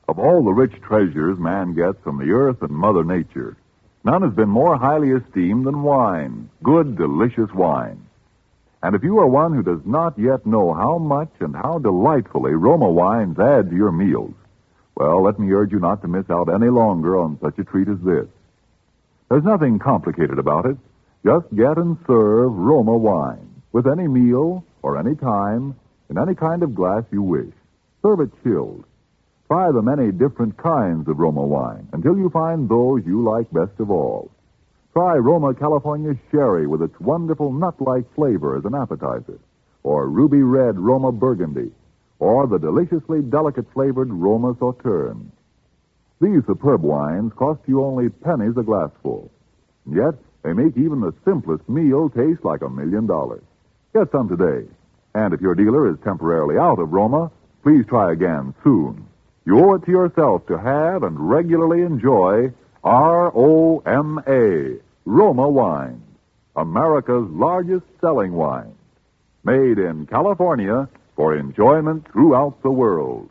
[SPEAKER 20] Of all the rich treasures man gets from the earth and Mother Nature, none has been more highly esteemed than wine, good, delicious wine. And if you are one who does not yet know how much and how delightfully Roma wines add to your meals, well, let me urge you not to miss out any longer on such a treat as this. There's nothing complicated about it. Just get and serve Roma wine with any meal or any time in any kind of glass you wish. Serve it chilled. Try the many different kinds of Roma wine until you find those you like best of all. Try Roma California Sherry with its wonderful nut-like flavor as an appetizer, or Ruby Red Roma Burgundy, or the deliciously delicate-flavored Roma Sauterne. These superb wines cost you only pennies a glassful. And yet, they make even the simplest meal taste like $1 million. Get some today. And if your dealer is temporarily out of Roma, please try again soon. You owe it to yourself to have and regularly enjoy ROMA, Roma wine, America's largest selling wine. Made in California for enjoyment throughout the world.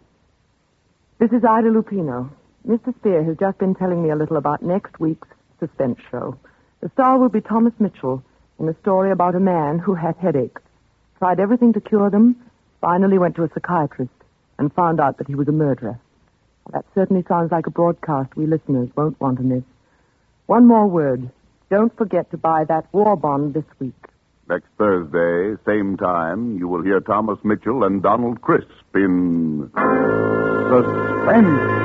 [SPEAKER 17] This is Ida Lupino. Mr. Spear has just been telling me a little about next week's Suspense show. The star will be Thomas Mitchell in a story about a man who had headaches, tried everything to cure them, finally went to a psychiatrist, and found out that he was a murderer. Well, that certainly sounds like a broadcast we listeners won't want to miss. One more word. Don't forget to buy that war bond this week.
[SPEAKER 21] Next Thursday, same time, you will hear Thomas Mitchell and Donald Crisp in Suspense.